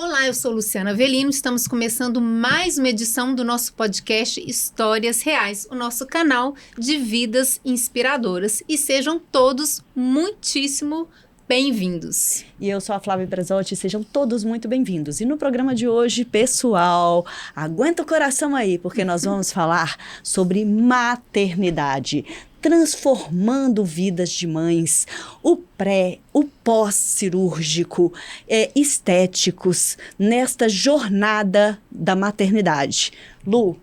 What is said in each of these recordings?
Olá, eu sou Luciana Avelino, estamos começando mais uma edição do nosso podcast Histórias Reais, o nosso canal de vidas inspiradoras. E sejam todos muitíssimo bem-vindos. E eu sou a Flávia Brazotti, sejam todos muito bem-vindos. E no programa de hoje, pessoal, aguenta o coração aí, porque nós vamos falar sobre maternidade, transformando vidas de mães, o pré, o pós-cirúrgico, estéticos, nesta jornada da maternidade. Lu,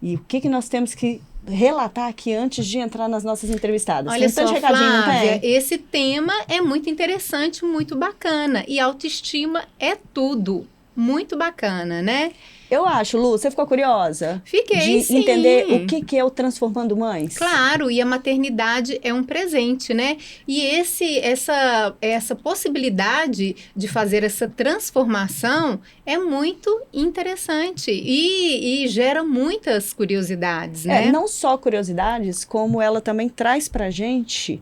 e o que nós temos que relatar aqui antes de entrar nas nossas entrevistadas? Olha só, Flávia, não tem? Esse tema é muito interessante, muito bacana. E autoestima é tudo. Muito bacana, né? Eu acho, Lu, você ficou curiosa? Fiquei, sim. De entender o que é o Transformando Mães? Claro, e a maternidade é um presente, né? E essa possibilidade de fazer essa transformação é muito interessante e gera muitas curiosidades, né? Não só curiosidades, como ela também traz pra gente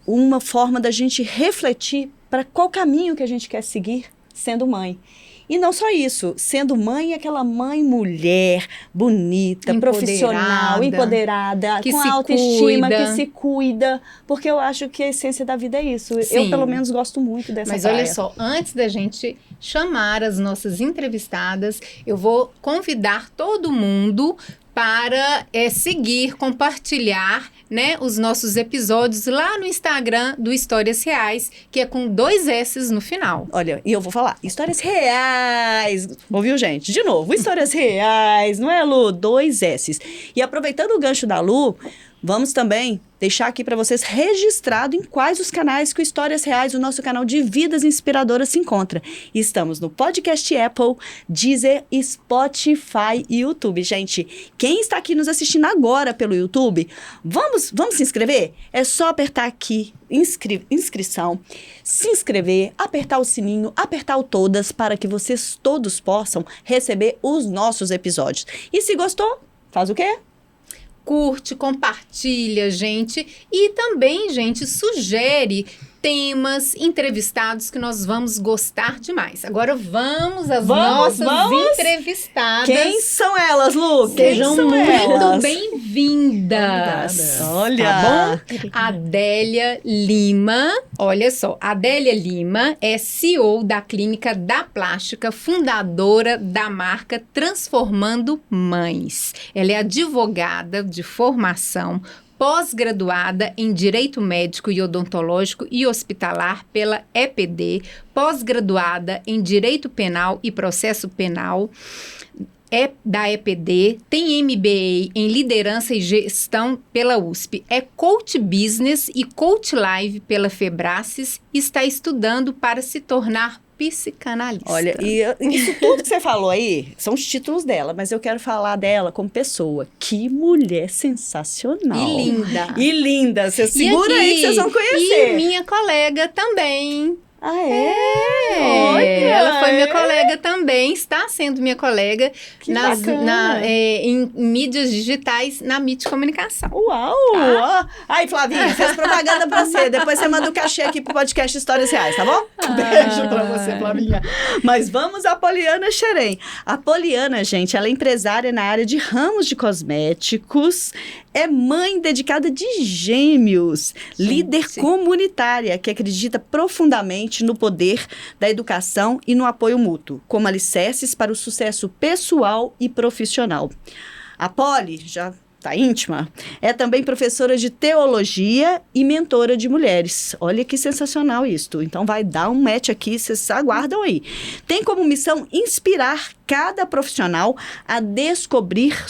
uma forma da gente refletir para qual caminho que a gente quer seguir sendo mãe. E não só isso, sendo mãe, aquela mãe mulher, bonita, profissional, empoderada, com autoestima, que se cuida, porque eu acho que a essência da vida é isso. Sim. Eu, pelo menos, gosto muito dessa Mas praia. olha só, antes da gente chamar as nossas entrevistadas, eu vou convidar todo mundo para seguir, compartilhar, né, os nossos episódios lá no Instagram do Histórias Reais, que é com 2 S's no final. Olha, e eu vou falar, Histórias Reais, ouviu, gente? De novo, Histórias Reais, não é, Lu? 2 S's. E aproveitando o gancho da Lu, vamos também deixar aqui para vocês registrado em quais os canais que o Histórias Reais, o nosso canal de vidas inspiradoras, se encontra. Estamos no Podcast Apple, Deezer, Spotify e YouTube. Gente, quem está aqui nos assistindo agora pelo YouTube, vamos se inscrever? É só apertar aqui, inscrição, se inscrever, apertar o sininho, apertar o todas para que vocês todos possam receber os nossos episódios. E se gostou, faz o quê? Curte, compartilha, gente. E também, gente, sugere temas, entrevistados que nós vamos gostar demais. Agora vamos às nossas entrevistadas. Quem são elas, Lu? Sejam muito bem-vindas. Olha! Tá bom? Adélia Lima. Olha só, Adélia Lima é CEO da Clínica da Plástica, fundadora da marca Transformando Mães. Ela é advogada de formação, pós-graduada em Direito Médico e Odontológico e Hospitalar pela EPD, pós-graduada em Direito Penal e Processo Penal da EPD, tem MBA em Liderança e Gestão pela USP, é Coach Business e Coach Live pela Febracis e está estudando para se tornar psicanalista. Olha, e isso tudo que você falou aí são os títulos dela, mas eu quero falar dela como pessoa. Que mulher sensacional. E linda. E linda. Você segura aí que vocês vão conhecer. E minha colega também. Ah, é? Olha, ela foi minha colega também, está sendo minha colega em mídias digitais na MIT Comunicação. Uau! Tá? Aí, Flavinha, fez propaganda pra você. Depois você manda o cachê aqui pro podcast Histórias Reais, tá bom? Beijo pra você, Flavinha. Mas vamos a Poliana Xerém. A Poliana, gente, ela é empresária na área de ramos de cosméticos, é mãe dedicada de gêmeos, líder comunitária que acredita profundamente no poder da educação e no apoio mútuo, como alicerces para o sucesso pessoal e profissional. A Poli, já tá íntima, é também professora de teologia e mentora de mulheres. Olha que sensacional isto. Então vai dar um match aqui, vocês aguardam aí. Tem como missão inspirar cada profissional a descobrir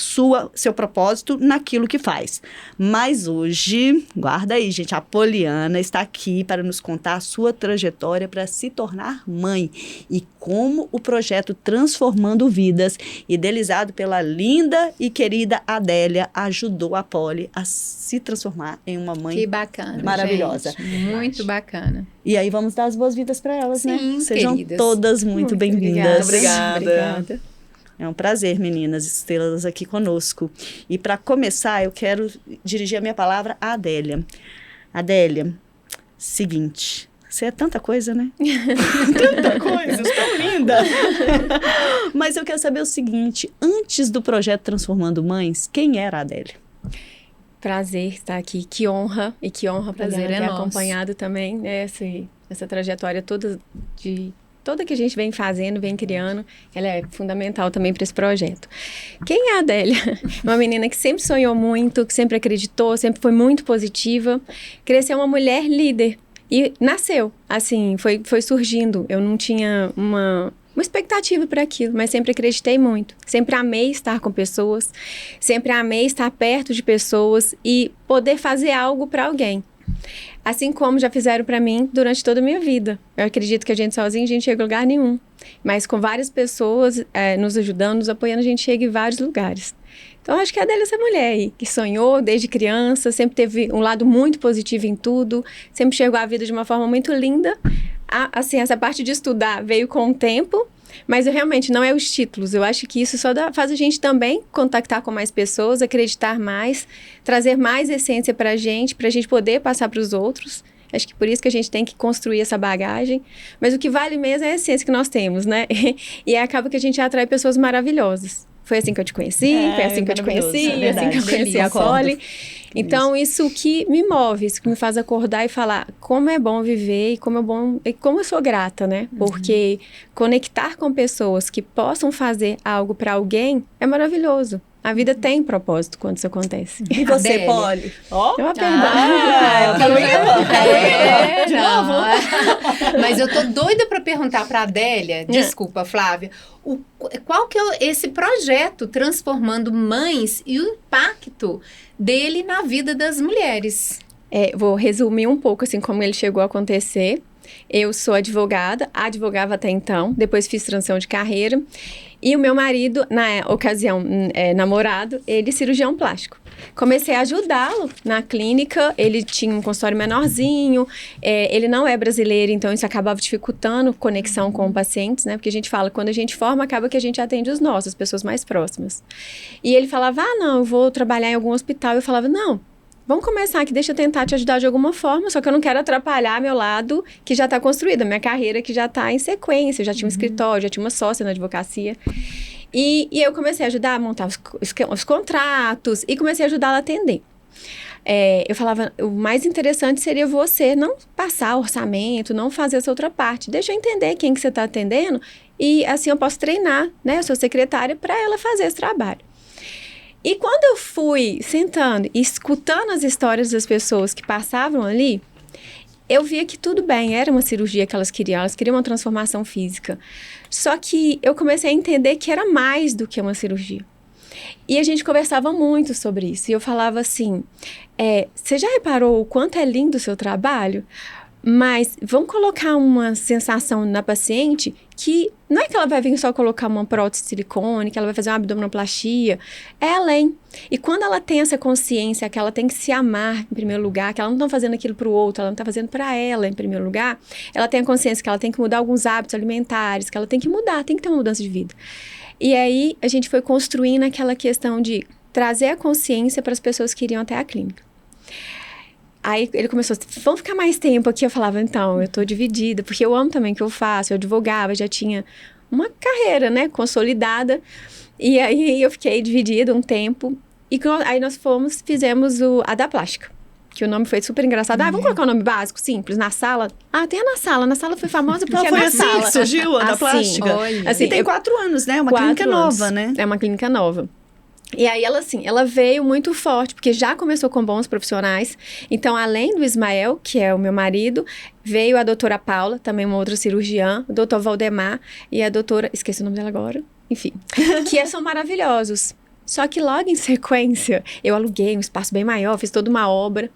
seu propósito naquilo que faz. Mas hoje, guarda aí, gente, a Poliana está aqui para nos contar a sua trajetória para se tornar mãe e como o projeto Transformando Vidas, idealizado pela linda e querida Adélia, ajudou a Poli a se transformar em uma mãe maravilhosa. Gente, muito bacana. E aí vamos dar as boas-vindas para elas, Sim, né? Sejam queridas. todas muito bem-vindas. Obrigada. É um prazer, meninas, tê-las aqui conosco. E para começar, eu quero dirigir a minha palavra à Adélia. Adélia, seguinte, você é tanta coisa, né? Tanta coisa, tão linda. linda! Mas eu quero saber o seguinte, antes do projeto Transformando Mães, quem era a Adélia? Prazer estar aqui, que honra Prazer ter é nosso. acompanhado também, né, essa trajetória toda que a gente vem fazendo, vem criando, ela é fundamental também para esse projeto. Quem é a Adélia? Uma menina que sempre sonhou muito, que sempre acreditou, sempre foi muito positiva, cresceu uma mulher líder e nasceu, assim, foi surgindo. Eu não tinha uma expectativa para aquilo, mas sempre acreditei muito. Sempre amei estar com pessoas, sempre amei estar perto de pessoas e poder fazer algo para alguém. Assim como já fizeram para mim durante toda a minha vida. Eu acredito que a gente sozinho, a gente chega a lugar nenhum. Mas com várias pessoas nos ajudando, nos apoiando, a gente chega em vários lugares. Então, acho que a Adélia é essa mulher aí, que sonhou desde criança, sempre teve um lado muito positivo em tudo, sempre chegou à vida de uma forma muito linda. Assim, essa parte de estudar veio com o tempo, mas realmente não é os títulos. Eu acho que isso só faz a gente também contactar com mais pessoas, acreditar mais, trazer mais essência pra gente poder passar para os outros. Acho que por isso que a gente tem que construir essa bagagem. Mas o que vale mesmo é a essência que nós temos, né? E acaba que a gente atrai pessoas maravilhosas. Foi assim que eu te conheci, foi assim que eu te conheci, é assim que eu conheci a Polly. Então, isso que me move, isso que me faz acordar e falar como é bom viver e como eu sou grata, né? Porque conectar com pessoas que possam fazer algo para alguém é maravilhoso. A vida tem propósito quando isso acontece. E você, Polly? É uma pergunta. De novo? Mas eu tô doida para perguntar para a Adélia, desculpa, Flávia, qual que é esse projeto Transformando Mães e o impacto dele na vida das mulheres? Vou resumir um pouco assim como ele chegou a acontecer. Eu sou advogava até então, depois fiz transição de carreira. E o meu marido, na ocasião, namorado, ele é cirurgião plástico. Comecei a ajudá-lo na clínica, ele tinha um consultório menorzinho, ele não é brasileiro, então isso acabava dificultando conexão com pacientes, né? Porque a gente fala, quando a gente forma, acaba que a gente atende os nossos, as pessoas mais próximas. E ele falava, não, eu vou trabalhar em algum hospital. Eu falava, não, vamos começar aqui, deixa eu tentar te ajudar de alguma forma, só que eu não quero atrapalhar meu lado que já está construído, a minha carreira que já está em sequência, eu já tinha um escritório, já tinha uma sócia na advocacia. E eu comecei a ajudar a montar os contratos e comecei a ajudá-la a atender. Eu falava, o mais interessante seria você não passar orçamento, não fazer essa outra parte. Deixa eu entender quem que você está atendendo e assim eu posso treinar, né, a sua secretária para ela fazer esse trabalho. E quando eu fui sentando e escutando as histórias das pessoas que passavam ali, eu via que tudo bem, era uma cirurgia que elas queriam uma transformação física. Só que eu comecei a entender que era mais do que uma cirurgia. E a gente conversava muito sobre isso. E eu falava assim, você já reparou o quanto é lindo o seu trabalho? Mas vamos colocar uma sensação na paciente que não é que ela vai vir só colocar uma prótese de silicone, que ela vai fazer uma abdominoplastia, é além. E quando ela tem essa consciência que ela tem que se amar em primeiro lugar, que ela não está fazendo aquilo para o outro, ela não está fazendo para ela em primeiro lugar, ela tem a consciência que ela tem que mudar alguns hábitos alimentares, que ela tem que mudar, tem que ter uma mudança de vida. E aí a gente foi construindo aquela questão de trazer a consciência para as pessoas que iriam até a clínica. Aí ele começou, vamos ficar mais tempo aqui. Eu falava, então, eu tô dividida, porque eu amo também o que eu faço, eu advogava, já tinha uma carreira, né, consolidada. E aí eu fiquei dividida um tempo. E aí nós fizemos a da plástica, que o nome foi super engraçado. Vamos colocar um nome básico, simples, na sala. Tem a na sala. Na sala foi famosa porque foi na assim sala que surgiu a da plástica. Assim, e tem 4 anos, né? Uma clínica nova, né? É uma clínica nova. E aí ela veio muito forte, porque já começou com bons profissionais. Então, além do Ismael, que é o meu marido, veio a doutora Paula, também uma outra cirurgiã, o doutor Valdemar e a doutora, esqueci o nome dela agora, enfim, que são maravilhosos. Só que logo em sequência, eu aluguei um espaço bem maior, fiz toda uma obra.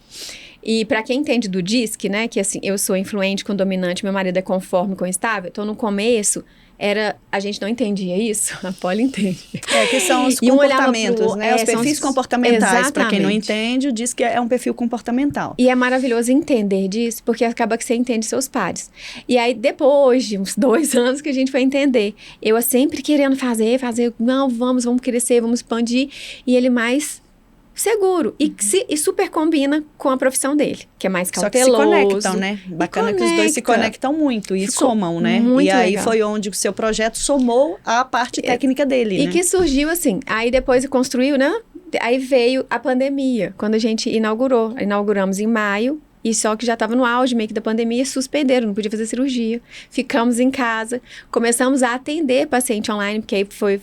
E para quem entende do DISC, né, que assim, eu sou influente com dominante, meu marido é conforme com estável, então no começo a gente não entendia isso, a Polly entende. Que são os comportamentos, né? Os perfis comportamentais. Para quem não entende, diz que é um perfil comportamental. E é maravilhoso entender disso, porque acaba que você entende seus pares. E aí, depois de uns 2 anos que a gente foi entender, eu sempre querendo fazer, não, vamos crescer, vamos expandir. E ele mais seguro. E super combina com a profissão dele, que é mais cauteloso. Só que se conectam, né? Bacana que os dois se conectam muito e somam, né? E aí foi onde o seu projeto somou a parte técnica dele, né? E que surgiu assim, aí depois construiu, né? Aí veio a pandemia, quando a gente inauguramos em maio, e só que já estava no auge meio que da pandemia, suspenderam, não podia fazer cirurgia. Ficamos em casa, começamos a atender paciente online, porque aí foi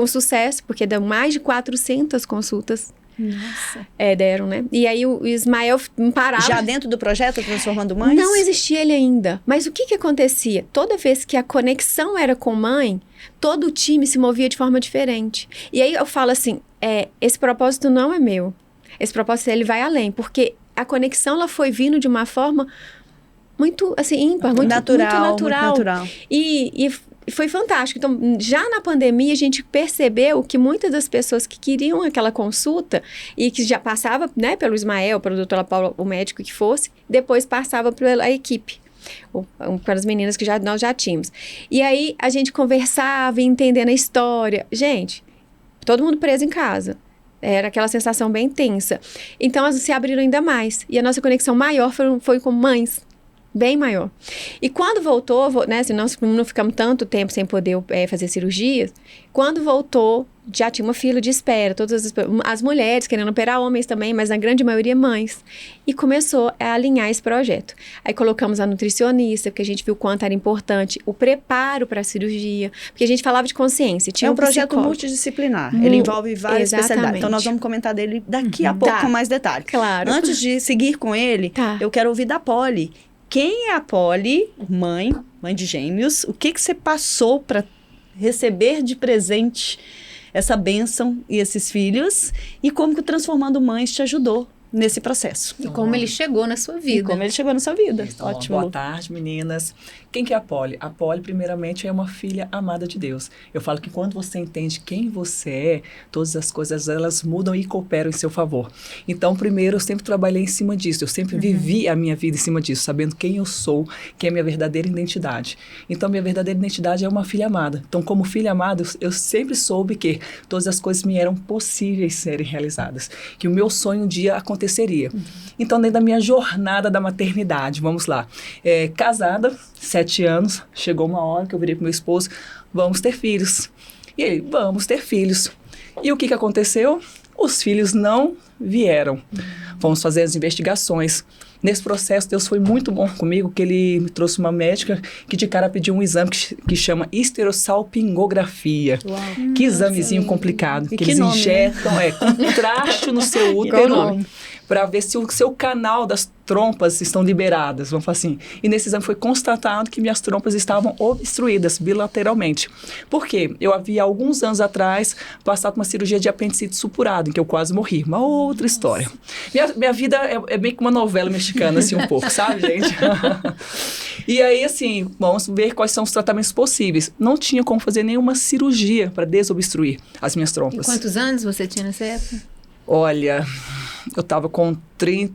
um sucesso, porque deu mais de 400 consultas. Nossa. Deram, né? E aí o Ismael não parava. Já dentro do projeto Transformando Mães? Não existia ele ainda. Mas o que acontecia? Toda vez que a conexão era com mãe, todo o time se movia de forma diferente. E aí eu falo assim, esse propósito não é meu. Esse propósito, ele vai além, porque a conexão, ela foi vindo de uma forma muito, assim, ímpar, muito natural. E foi fantástico. Então, já na pandemia, a gente percebeu que muitas das pessoas que queriam aquela consulta e que já passava, né, pelo Ismael, pelo doutor Paulo, o médico que fosse, depois passava pela equipe. Para as meninas que nós já tínhamos. E aí, a gente conversava, entendendo a história. Gente, todo mundo preso em casa. Era aquela sensação bem tensa. Então, elas se abriram ainda mais. E a nossa conexão maior foi com mães. Bem maior. E quando voltou, né, se nós não ficamos tanto tempo sem poder fazer cirurgias, quando voltou, já tinha uma fila de espera, todas as mulheres querendo operar, homens também, mas na grande maioria mães. E começou a alinhar esse projeto. Aí colocamos a nutricionista, porque a gente viu o quanto era importante o preparo para a cirurgia, porque a gente falava de consciência. Tinha um projeto multidisciplinar, ele envolve várias especialidades. Então nós vamos comentar dele daqui a pouco com mais detalhes. Claro. Antes de seguir com ele, eu quero ouvir da Poli. Quem é a Poli, mãe de gêmeos? O que você passou para receber de presente essa bênção e esses filhos? E como que o Transformando Mães te ajudou nesse processo? E como ele chegou na sua vida. Então, ótimo. Boa tarde, meninas. Quem que é a Poli? A Poli, primeiramente, é uma filha amada de Deus. Eu falo que quando você entende quem você é, todas as coisas, elas mudam e cooperam em seu favor. Então, primeiro, eu sempre trabalhei em cima disso. Eu sempre vivi a minha vida em cima disso, sabendo quem eu sou, que é a minha verdadeira identidade. Então, minha verdadeira identidade é uma filha amada. Então, como filha amada, eu sempre soube que todas as coisas me eram possíveis serem realizadas. Que o meu sonho um dia aconteceria. Então, dentro da minha jornada da maternidade, vamos lá. Casada, 7 anos, chegou uma hora que eu virei pro meu esposo, vamos ter filhos. E ele, vamos ter filhos. E o que aconteceu? Os filhos não vieram. Fomos fazer as investigações. Nesse processo, Deus foi muito bom comigo, que ele me trouxe uma médica que de cara pediu um exame que chama esterossalpingografia. Uau. Que examezinho complicado, que eles injetam, contraste no seu útero, para ver se o seu canal das trompas estão liberadas, vamos falar assim. E nesse exame foi constatado que minhas trompas estavam obstruídas bilateralmente. Por quê? Eu havia alguns anos atrás passado por uma cirurgia de apendicite supurado, em que eu quase morri. Uma outra história. Minha vida é bem como uma novela mexicana, assim, um pouco, sabe, gente? E aí, assim, vamos ver quais são os tratamentos possíveis. Não tinha como fazer nenhuma cirurgia para desobstruir as minhas trompas. E quantos anos você tinha nessa época? Olha, eu estava com 30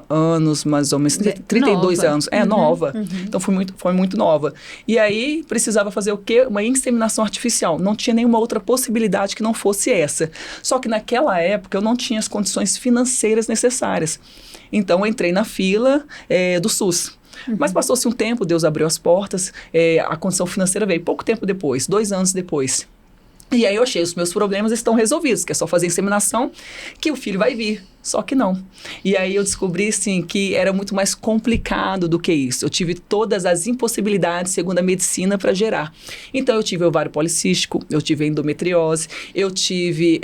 anos, mais ou menos, 32 nova. anos. Nova. Então, foi muito nova. E aí, precisava fazer o quê? Uma inseminação artificial. Não tinha nenhuma outra possibilidade que não fosse essa. Só que naquela época, eu não tinha as condições financeiras necessárias. Então, eu entrei na fila do SUS. Mas passou-se um tempo, Deus abriu as portas, a condição financeira veio pouco tempo depois, 2 anos depois. E aí eu achei, os meus problemas estão resolvidos, que é só fazer inseminação, que o filho vai vir. Só que não. E aí eu descobri, sim, que era muito mais complicado do que isso. Eu tive todas as impossibilidades, segundo a medicina, para gerar. Então eu tive ovário policístico, eu tive endometriose, eu tive...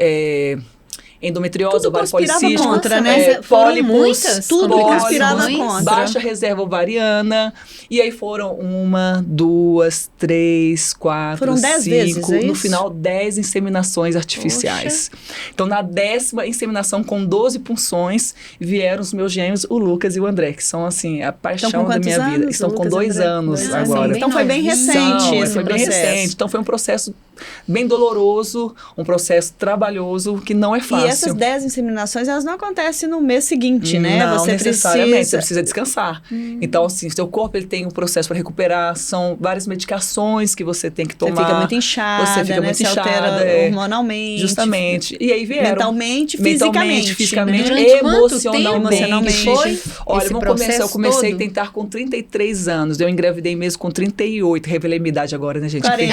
endometriose, ovário policístico, contra, né? Pólipos, tudo conspirava contra. Baixa reserva ovariana, e aí foram 1, 2, 3, 4, foram 10 vezes, no final 10 inseminações artificiais. Poxa. Então, na 10ª inseminação com 12 punções, vieram os meus gêmeos, o Lucas e o André, que são, assim, a paixão da minha vida. Estão com 2 anos agora. Então, foi bem recente esse foi processo. bem recente. Então, foi um processo bem doloroso, um processo trabalhoso que não é fácil. E essas 10 inseminações, elas não acontecem no mês seguinte, né? Não você necessariamente, você precisa descansar. Então, assim, seu corpo ele tem um processo para recuperar, são várias medicações que você tem que tomar. Você fica muito inchada, você fica muito se inchada, altera hormonalmente. Justamente. E aí vieram. Mentalmente, fisicamente, Durante quanto emocionalmente. tempo foi Olha, esse eu comecei todo? a tentar com 33 anos. Eu engravidei mesmo com 38. Revelei minha idade agora, né, gente? 40.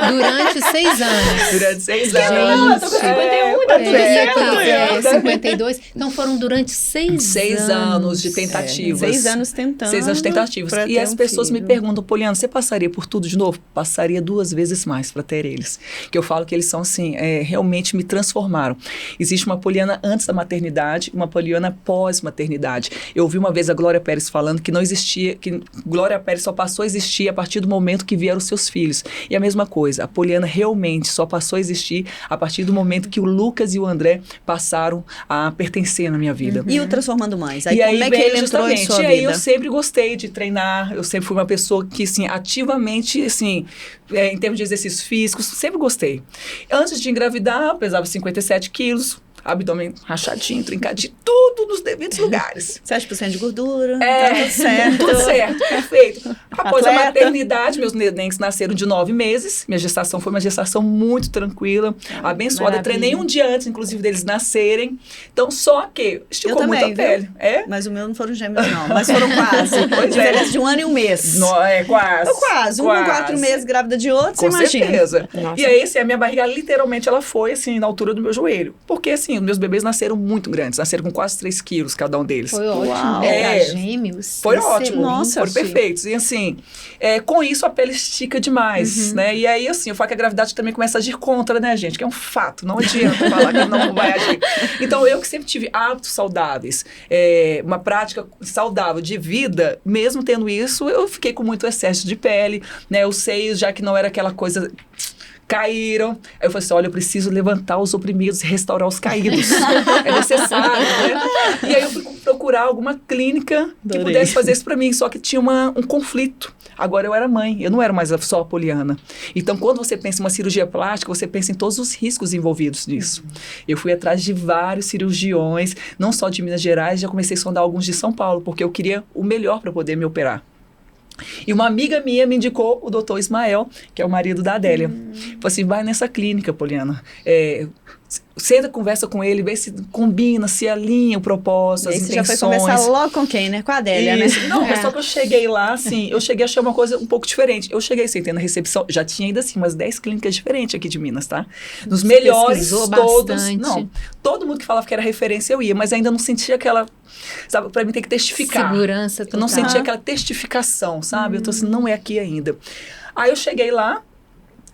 Durante 6 anos. Durante 6 Gente. anos. Eu tô com 51, tá tudo certo. 52. Então foram durante 6 anos de tentativas. 6 anos tentando. 6 anos de tentativas. pra E ter as um pessoas me filho. perguntam, Poliana, você passaria por tudo de novo? Passaria 2 vezes mais para ter eles. Que eu falo que eles são, assim, realmente me transformaram. Existe uma Poliana antes da maternidade e uma Poliana pós-maternidade. Eu ouvi uma vez a Glória Pérez falando que não existia, que Glória Pérez só passou a existir a partir do momento que vieram os seus filhos. E a mesma coisa, a Poliana realmente só passou a existir a partir do momento que o Lucas e o André passaram a pertencer na minha vida. E o Transformando Mães? Aí E como é que veio ele entrou em justamente, sua e aí vida? eu sempre gostei de treinar, eu sempre fui uma pessoa que, assim, ativamente, assim, em termos de exercícios físicos, sempre gostei. Antes de engravidar, eu pesava 57 quilos, abdômen rachadinho, trincadinho, tudo nos devidos lugares. 7% de gordura, É, tá tudo certo. tudo certo, perfeito. Após a Atleta. maternidade, meus nenéns nasceram de 9 meses. Minha gestação foi uma gestação muito tranquila, abençoada. maravilha. Treinei um dia antes, inclusive, deles nascerem. Então, só que esticou Eu muito a também, pele. É? Mas o meu não foram gêmeos, não. Mas foram quase. Pois é. Diferença de 1 ano e 1 mês. Quase. Quase. Um com 4 meses grávida de outro, Com você imagina. certeza. Nossa. E aí, assim, a minha barriga, literalmente, ela foi, assim, na altura do meu joelho. Porque, assim, os meus bebês nasceram muito grandes. Nasceram com quase 3 quilos cada um deles. Foi ótimo. Uau. Para gêmeos. Foi Excelente. ótimo. Nossa, foram sim. perfeitos. E assim, com isso a pele estica demais, né? E aí, assim, eu falo que a gravidade também começa a agir contra, né, gente? Que é um fato. Não adianta falar que não vai agir. Então, eu que sempre tive hábitos saudáveis, uma prática saudável de vida, mesmo tendo isso, eu fiquei com muito excesso de pele, né? Os seios, já que não era aquela coisa... caíram. Aí eu falei assim, olha, eu preciso levantar os oprimidos e restaurar os caídos. É necessário, né? E aí eu fui procurar alguma clínica que Adorei. pudesse fazer isso pra mim, só que tinha um conflito. Agora eu era mãe, eu não era mais só a Poliana. Então, quando você pensa em uma cirurgia plástica, você pensa em todos os riscos envolvidos nisso. Eu fui atrás de vários cirurgiões, não só de Minas Gerais, já comecei a sondar alguns de São Paulo, porque eu queria o melhor para poder me operar. E uma amiga minha me indicou o doutor Ismael, que é o marido da Adélia. Falei assim, vai nessa clínica, Poliana. Senta, conversa com ele, vê se combina, se alinha o propósito, E aí as você já intenções. foi conversar logo com quem, né? Com a Adélia, né? Isso. Não, mas só que eu cheguei lá, assim, eu cheguei a achar uma coisa um pouco diferente. Eu cheguei, sentei na recepção, já tinha ainda assim umas 10 clínicas diferentes aqui de Minas, tá? Nos melhores, pesquisou todos. bastante. Não, todo mundo que falava que era referência eu ia, mas ainda não sentia aquela, sabe, pra mim tem que testificar. Segurança Eu total. não sentia aquela testificação, sabe? Eu tô assim, não é aqui ainda. Aí eu cheguei lá,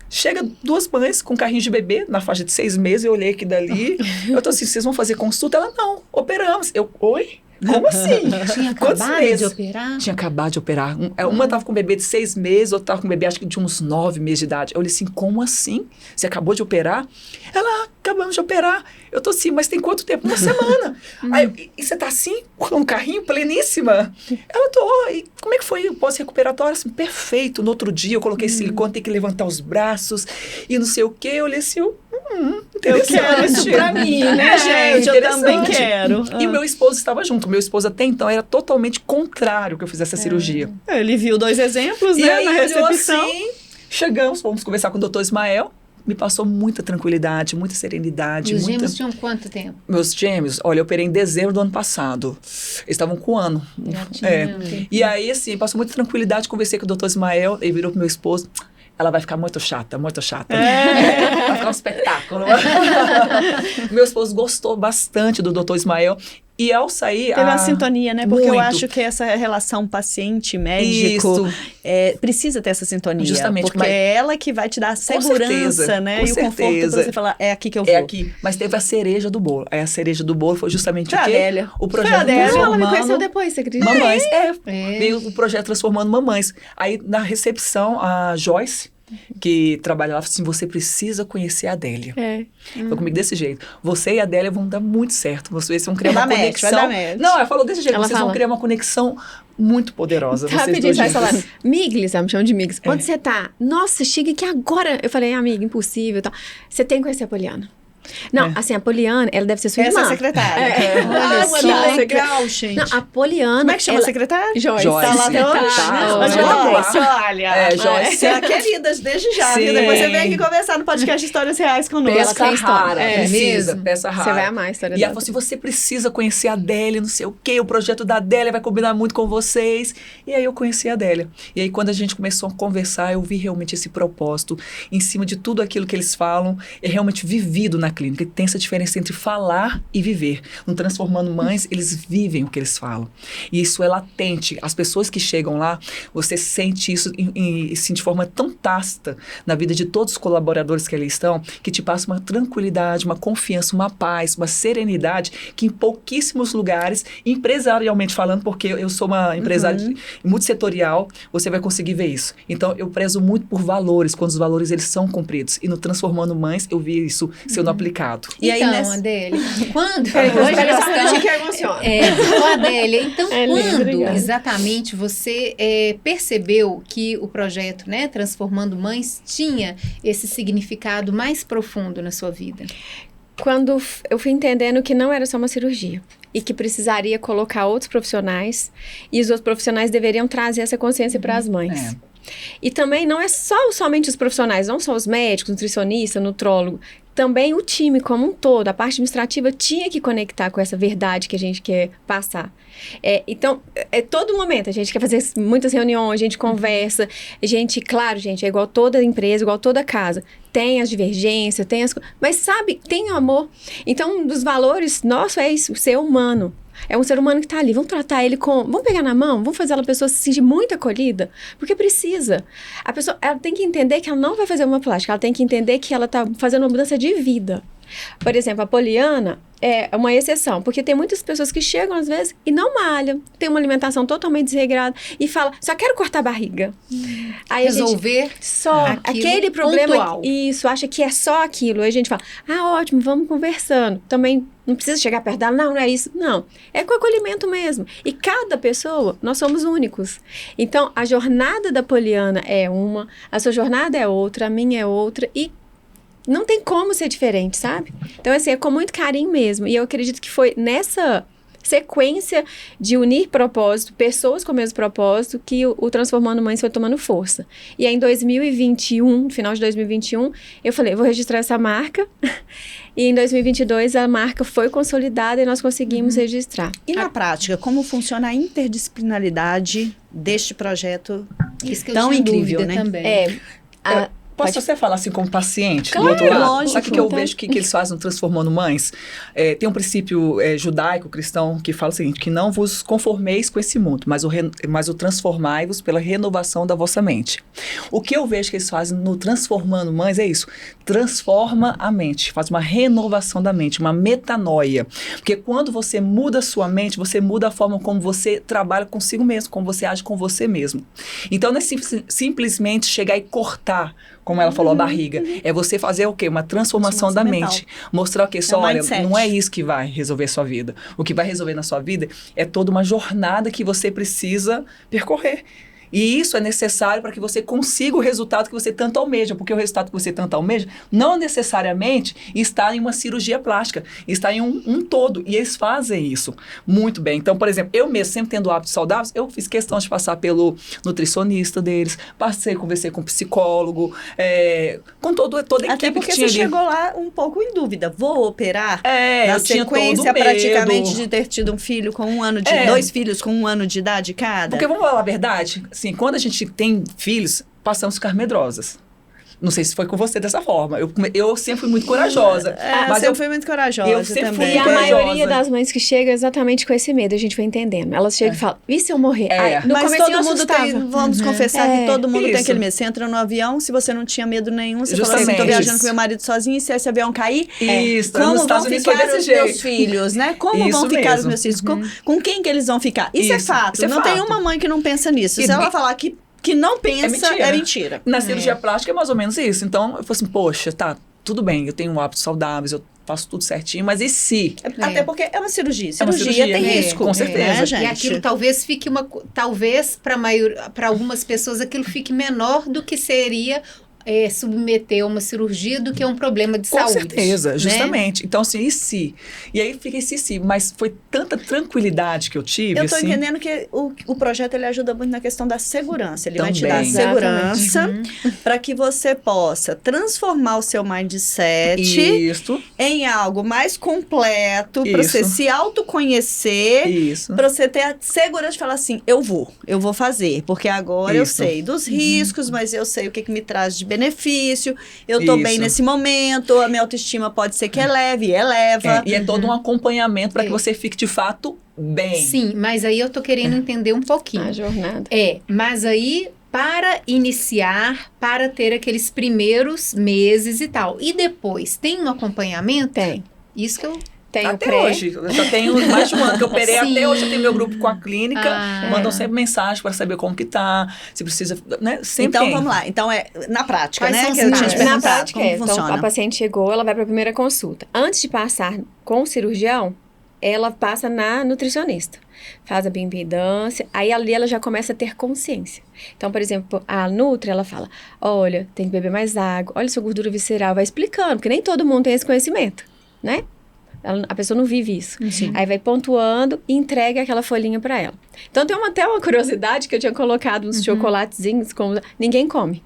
chega 2 mães com carrinho de bebê, na faixa de 6 meses, eu olhei aqui dali. Eu tô assim, vocês vão fazer consulta? Ela, não, operamos. Eu, oi? Como assim? Tinha Quantos acabado meses? de operar? Tinha acabado de operar. Uma tava com um bebê de 6 meses, outra tava com um bebê acho que de uns 9 meses de idade. Eu olhei assim, como assim? Você acabou de operar? Ela, acabamos de operar. Eu tô assim, mas tem quanto tempo? 1 semana. Aí, e você tá assim, com um carrinho pleníssima? Ela, tô, e como é que foi o pós-recuperatório? Assim, perfeito. No outro dia eu coloquei silicone, tem que levantar os braços e não sei o quê. Eu olhei assim, Eu interessante. quero isso pra mim, né, gente? Eu também interessante. quero. E meu esposo estava junto. Meu esposo até então era totalmente contrário que eu fizesse a cirurgia. Ele viu 2 exemplos, E né, aí na olhou recepção. assim, chegamos, fomos conversar com o doutor Ismael. Me passou muita tranquilidade, muita serenidade. E os muita... gêmeos tinham quanto tempo? Meus gêmeos, olha, eu operei em dezembro do ano passado. Eles estavam com 1 ano. Já tinha um tempinho. E aí, assim, passou muita tranquilidade. Conversei com o doutor Ismael, ele virou pro meu esposo. Ela vai ficar muito chata, muito chata. Vai ficar um espetáculo. Meu esposo gostou bastante do doutor Ismael. E ao sair... Teve uma sintonia, né? Porque eu muito. acho que essa relação paciente-médico precisa ter essa sintonia. Justamente, porque mas- é ela que vai te dar a segurança, certeza, né? com E o conforto certeza. pra você falar, é aqui que eu vou. É aqui. Mas teve a cereja do bolo. Aí a cereja do bolo foi justamente Foi o a quê? Adélia. O Foi a projeto Adélia. Não, ela me Transformando conheceu depois, você acredita? Mamães. É. Veio o projeto Transformando Mamães. Aí, na recepção, a Joyce, que trabalha lá, falou assim, você precisa conhecer a Adélia. Foi comigo desse jeito. Você e a Adélia vão dar muito certo. Vocês vão criar uma conexão. Não, ela falou desse jeito. Ela vocês vão criar uma conexão muito poderosa. Rapidinho, vai falar. Miglis, ela me chama de Miglis. Onde você tá? Nossa, chega aqui agora. Eu falei, amiga, impossível e tal. Você tem que conhecer a Poliana. Não, assim, a Poliana, ela deve ser sua irmã. Essa é a secretária. Olha que legal, gente. Não, a Poliana... Como é que chama a secretária? Joyce. Tá lá até hoje? Joyce, olha. Joyce. Será queridas desde já. Sim. Depois você vem aqui conversar no podcast Histórias Reais conosco. Ela tem história. Precisa, peça rara. Você vai amar a história dela. E ela falou assim, você precisa conhecer a Adélia, não sei o quê, o projeto da Adélia vai combinar muito com vocês. E aí eu conheci a Adélia. E aí quando a gente começou a conversar, eu vi realmente esse propósito, em cima de tudo aquilo que eles falam, é realmente vivido na clínica. E tem essa diferença entre falar e viver. No Transformando Mães, eles vivem o que eles falam. E isso é latente. As pessoas que chegam lá, você sente isso assim, de forma tão tácita na vida de todos os colaboradores que ali estão, que te passa uma tranquilidade, uma confiança, uma paz, uma serenidade, que em pouquíssimos lugares, empresarialmente falando, porque eu sou uma empresária multissetorial, você vai conseguir ver isso. Então, eu prezo muito por valores, quando os valores eles são cumpridos. E no Transformando Mães, eu vi isso sendo aplicado. E aí, então, Adélia, quando... Hoje que emociona. Adélia, então, quando obrigada. Exatamente você percebeu que o projeto, né, Transformando Mães, tinha esse significado mais profundo na sua vida? Quando eu fui entendendo que não era só uma cirurgia e que precisaria colocar outros profissionais e os outros profissionais deveriam trazer essa consciência para as mães. E também não é somente os profissionais, não só os médicos, nutricionista, nutrólogo, também o time como um todo, a parte administrativa tinha que conectar com essa verdade que a gente quer passar. Então, todo momento, a gente quer fazer muitas reuniões, a gente conversa, a gente, claro, gente, é igual toda empresa, igual toda casa, tem as divergências, mas sabe, tem amor. Então, um dos valores nosso é isso, ser humano. É um ser humano que tá ali, vamos tratar ele vamos pegar na mão, vamos fazer a pessoa se sentir muito acolhida, porque precisa. A pessoa, ela tem que entender que ela não vai fazer uma plástica, ela tem que entender que ela tá fazendo uma mudança de vida. Por exemplo, a Poliana é uma exceção, porque tem muitas pessoas que chegam às vezes e não malham, tem uma alimentação totalmente desregrada e fala, só quero cortar a barriga. Aí resolver a gente, só aquele problema, pontual. Isso, acha que é só aquilo. Aí a gente fala, ótimo, vamos conversando. Também não precisa chegar perto dela, não é isso. Não, é com acolhimento mesmo. E cada pessoa, nós somos únicos. Então, a jornada da Poliana é uma, a sua jornada é outra, a minha é outra e não tem como ser diferente, sabe? Então, assim, é com muito carinho mesmo. E eu acredito que foi nessa sequência de unir propósito, pessoas com o mesmo propósito, que o Transformando Mães foi tomando força. E aí, em 2021, no final de 2021, eu falei, vou registrar essa marca. E em 2022, a marca foi consolidada e nós conseguimos registrar. E na prática, como funciona a interdisciplinaridade deste projeto Isso que eu tão tinha incrível, dúvida né? também. Posso você falar assim como paciente Claro, do outro lado? lógico. Sabe o que eu vejo que eles fazem no Transformando Mães? Tem um princípio judaico, cristão, que fala o seguinte, que não vos conformeis com esse mundo, mas o transformai-vos pela renovação da vossa mente. O que eu vejo que eles fazem no Transformando Mães é isso, transforma a mente, faz uma renovação da mente, uma metanoia. Porque quando você muda a sua mente, você muda a forma como você trabalha consigo mesmo, como você age com você mesmo. Então não é simplesmente chegar e cortar, como ela falou, a barriga. É você fazer o quê? Uma transformação da mente. Mostrar o quê? Só, olha, não é isso que vai resolver a sua vida. O que vai resolver na sua vida é toda uma jornada que você precisa percorrer. E isso é necessário para que você consiga o resultado que você tanto almeja, porque o resultado que você tanto almeja não necessariamente está em uma cirurgia plástica, está em um todo, e eles fazem isso muito bem. Então, por exemplo, eu mesmo, sempre tendo hábitos saudáveis, eu fiz questão de passar pelo nutricionista deles, conversei com o psicólogo, com toda a equipe até porque que tinha você ali. chegou lá um pouco em dúvida, vou operar? Na Na sequência praticamente de ter tido um filho com 1 ano de... 2 filhos com 1 ano de idade cada? Porque vamos falar a verdade, assim, quando a gente tem filhos, passamos a ficar medrosas. Não sei se foi com você dessa forma. Eu sempre fui muito corajosa. Mas eu fui muito corajosa eu sempre também. fui E a corajosa. maioria das mães que chegam exatamente com esse medo, a gente foi entendendo. Elas chegam e falam, e se eu morrer? No mas começo todo mundo tem, vamos confessar que todo mundo tem Isso. aquele medo. Você entra no avião, se você não tinha medo nenhum, você falou assim, Justamente. tô viajando com meu marido sozinho, e se esse avião cair, Isso, como nos vão Estados Unidos foi ficar desse os jeito. meus filhos, né? Como Isso vão ficar os mesmo. meus filhos? Com quem que eles vão ficar? Isso é Isso, fato. isso é não tem fato. uma mãe que não pensa nisso. E Se ela bem- falar que que não pensa é mentira. Na cirurgia plástica é mais ou menos isso. Então, eu falei assim, poxa, tá, tudo bem, eu tenho hábitos saudáveis, eu faço tudo certinho, mas e se? Até porque é uma cirurgia. É uma cirurgia, tem risco. Com certeza. Né, gente? E aquilo talvez fique talvez para algumas pessoas aquilo fique menor do que seria submeter a uma cirurgia do que a um problema de saúde. Com certeza, né? Justamente. Então, assim, e se? E aí fica esse se, mas foi tanta tranquilidade que eu tive, Eu tô assim, entendendo que o projeto ele ajuda muito na questão da segurança. Ele vai te Também. dar segurança para que você possa transformar o seu mindset Isso, em algo mais completo, para você Isso. se autoconhecer, isso. para você ter a segurança de falar assim, eu vou fazer, porque agora eu Isso. sei dos riscos, mas eu sei o que me traz de benefício, eu tô bem Isso. nesse momento, a minha autoestima pode ser que eleve, eleva. E é todo um acompanhamento para que É. você fique de fato bem. Sim, mas aí eu tô querendo entender um pouquinho. A jornada. Mas aí para iniciar, para ter aqueles primeiros meses e tal. E depois, tem um acompanhamento? Tem. Isso que eu... Tem o Até pré. hoje, eu já tenho mais de um ano que eu operei, Sim. até hoje eu tenho meu grupo com a clínica, Ah, mandam sempre mensagem para saber como que tá, se precisa, né, sempre Então tem. vamos lá. Então na prática, Quais né? são Que os eu tinha te passos? Na perguntado prática, como então funciona. a paciente chegou, ela vai para a primeira consulta. Antes de passar com o cirurgião, ela passa na nutricionista. Faz a bioimpedância, aí ali ela já começa a ter consciência. Então, por exemplo, a Nutri, ela fala, olha, tem que beber mais água, olha sua gordura visceral, vai explicando, porque nem todo mundo tem esse conhecimento, né? A pessoa não vive isso. Sim. Aí vai pontuando e entrega aquela folhinha para ela. Então, tem até uma curiosidade que eu tinha colocado uns chocolatezinhos, como ninguém come.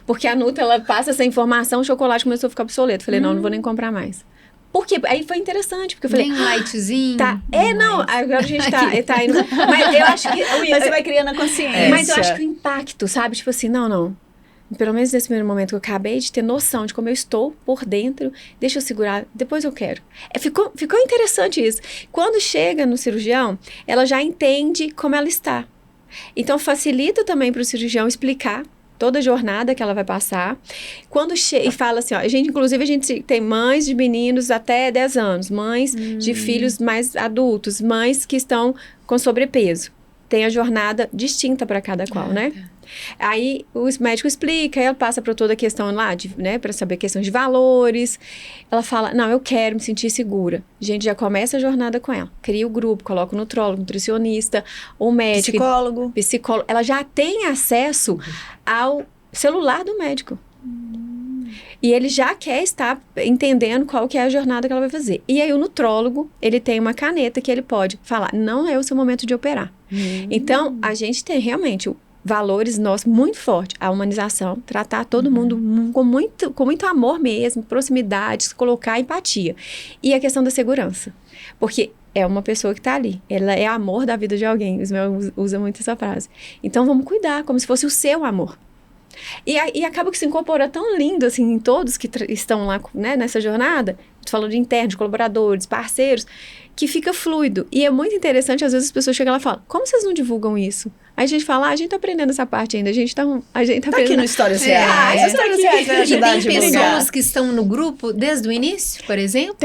Porque a Nutri, ela passa essa informação, o chocolate começou a ficar obsoleto. Falei, não vou nem comprar mais. Por quê? Aí foi interessante, porque eu falei... Nem um lightzinho? Tá. Não, agora a gente tá indo... Mas eu acho que... Mas você vai criando a consciência. Mas eu acho que o impacto, sabe? Tipo assim, não. Pelo menos nesse primeiro momento que eu acabei de ter noção de como eu estou por dentro, deixa eu segurar, depois eu quero. Ficou interessante isso. Quando chega no cirurgião, ela já entende como ela está. Então, facilita também para o cirurgião explicar toda a jornada que ela vai passar. Quando chega e fala assim, ó, inclusive a gente tem mães de meninos até 10 anos, mães de filhos mais adultos, mães que estão com sobrepeso. Tem a jornada distinta para cada qual, né? Aí o médico explica, ela passa para toda a questão lá, né, para saber a questão de valores. Ela fala, não, eu quero me sentir segura. A gente já começa a jornada com ela. Cria o grupo, coloca o nutrólogo, nutricionista, o médico. Psicólogo. Ela já tem acesso ao celular do médico. E ele já quer estar entendendo qual que é a jornada que ela vai fazer. E aí o nutrólogo, ele tem uma caneta que ele pode falar, não é o seu momento de operar. Então, a gente tem realmente valores nossos muito fortes. A humanização, tratar todo mundo com muito amor mesmo, proximidade, colocar empatia. E a questão da segurança. Porque é uma pessoa que está ali. Ela é amor da vida de alguém. Os meus usam muito essa frase. Então, vamos cuidar, como se fosse o seu amor. E acaba que se incorpora tão lindo, assim, em todos que estão lá, né, nessa jornada. Tu falou de interno, de colaboradores, parceiros, que fica fluido. E é muito interessante, às vezes as pessoas chegam lá e falam, como vocês não divulgam isso? Aí a gente fala, a gente tá aprendendo essa parte ainda, a gente tá aprendendo. Aqui no Histórias Reais. Histórias Histórias Reais vai E ajudar a tem divulgar. pessoas que estão no grupo desde o início, por exemplo?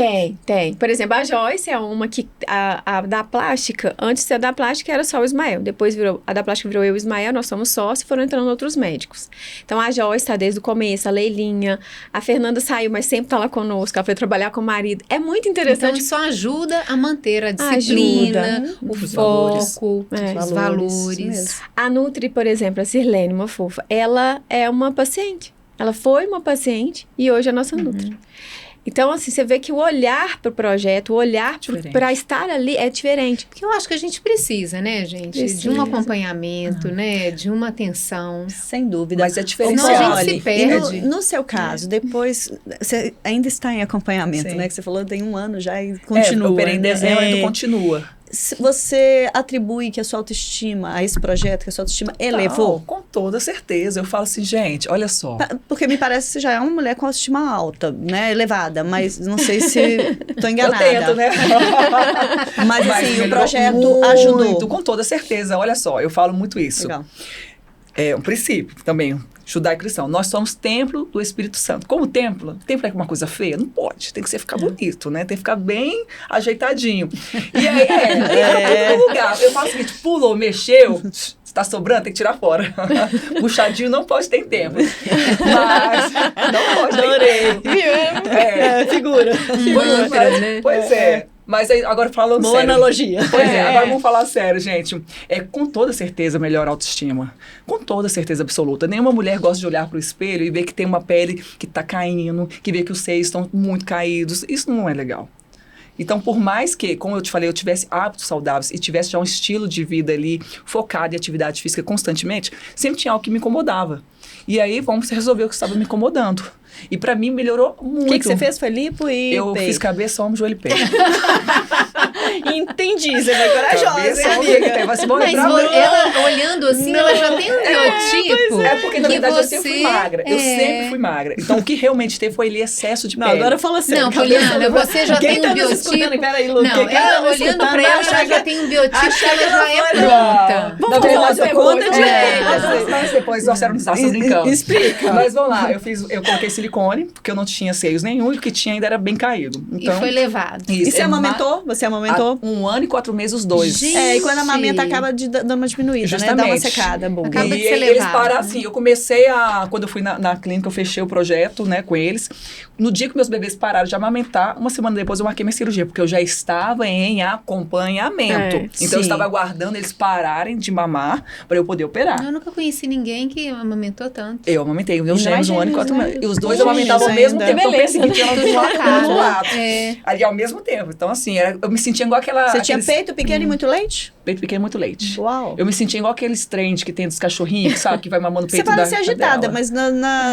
Tem. Por exemplo, a Joyce é uma que, a da plástica, antes da plástica era só o Ismael, depois a da plástica virou eu e o Ismael, nós somos sócios e foram entrando outros médicos. Então a Joyce tá desde o começo, a Leilinha, a Fernanda saiu, mas sempre tá lá conosco, ela foi trabalhar com o marido. É muito Então, interessante. isso ajuda a manter a disciplina, o Os valores. foco, É. os Isso valores. mesmo. A Nutri, por exemplo, a Sirlene, uma fofa, ela é uma paciente. Ela foi uma paciente e hoje é a nossa Nutri. Então, assim, você vê que o olhar para o projeto, o olhar para estar ali é diferente. Porque eu acho que a gente precisa, né, gente? De Precisa. um acompanhamento, né? De uma atenção. Sem dúvida. Mas é Senão diferencial. a gente se E perde. no seu caso, depois, você ainda está em acompanhamento, Sim. né? Que você falou tem um ano já e continua. Eu operei em né? dezembro, ainda continua. Você atribui que a sua autoestima, a esse projeto, que a sua autoestima elevou? Não, com toda certeza. Eu falo assim, gente, olha só. Porque me parece que você já é uma mulher com autoestima alta, né? Elevada, mas não sei se estou Eu enganada. tento, né? Mas assim, o melhorou projeto muito, ajudou. com toda certeza. Olha só, eu falo muito isso. Legal. É um princípio também, judaico-cristão. Nós somos templo do Espírito Santo. Como templo é uma coisa feia? Não pode. Tem que ficar bonito, né? Tem que ficar bem ajeitadinho. E aí, fica tudo no lugar. Eu falo o seguinte, pulou, mexeu, tá sobrando, tem que tirar fora. Puxadinho não pode ter tempo. Mas não pode ter tempo. Figura. Pois é. Mas aí, agora falando Boa sério. analogia. Pois é, agora vamos falar sério, gente. É com toda certeza melhor autoestima. Com toda certeza absoluta. Nenhuma mulher gosta de olhar pro espelho e ver que tem uma pele que tá caindo, que vê que os seios estão muito caídos. Isso não é legal. Então, por mais que, como eu te falei, eu tivesse hábitos saudáveis e tivesse já um estilo de vida ali focado em atividade física constantemente, sempre tinha algo que me incomodava. E aí, vamos resolver o que estava me incomodando. E pra mim, melhorou muito. O que você fez? Foi lipo e Eu peito. fiz cabeça, ombro, joelho e pé. Entendi, você foi corajosa, Cabeça, hein, ombro, joelho e amiga? pé. Vai se bom, Mas ela, olhando assim, ela já tem um biotipo. É porque, na que verdade, eu você sempre fui magra. Eu sempre fui magra. Então, o que realmente teve foi ali excesso de Não, pele. agora fala sério. Não, Poliana, você já Quem tem um tá nos escutando? biotipo. Peraí, Lu. Não, quem tá ela nos olhando escutando pra ela, vai achar ela já tem um biotipo que achar ela que já ela é foi- pronta. Vamos falar de conta de Mas depois nós éramos brincando. Explica. Mas vamos lá, eu coloquei silicone, porque eu não tinha seios nenhum e o que tinha ainda era bem caído. Então, E foi levado. E você é amamentou? Você amamentou? 1 ano e 4 meses os dois. Gente. É, e quando amamenta acaba dando uma diminuída, né? Dá uma Justamente. secada, boa. Acaba E de ser eles levado, pararam né? assim, eu comecei a... Quando eu fui na clínica, eu fechei o projeto, né, com eles. No dia que meus bebês pararam de amamentar, uma semana depois eu marquei minha cirurgia, porque eu já estava em acompanhamento. Então sim. eu estava aguardando eles pararem de mamar para eu poder operar. Eu nunca conheci ninguém que amamentou tanto. Eu amamentei, meus Ainda mais gêmeos 1 ano e 4 gêmeos, meses. né? E os dois Gêmeos amamentavam ao mesmo ainda. tempo. Então eu Beleza. pensei que tinha Tô um chocada. lado. É. Ali ao mesmo tempo. Então, assim, eu me sentia igual aquela... Você tinha aqueles- peito pequeno e muito leite? Peito pequeno e muito leite. Uau. Eu me sentia igual aqueles trends que tem dos cachorrinhos, sabe? Que vai mamando o Você peito da parece agitada, cadela. mas,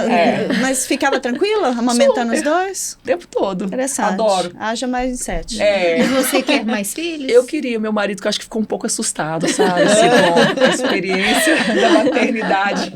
É. mas ficava tranquila amamentando os dois? O tempo todo. Interessante. Adoro. Haja mais 7. E É, você quer mais filhos? eu queria, meu marido, que eu acho que ficou um pouco assustado, sabe? Assim, com a experiência da maternidade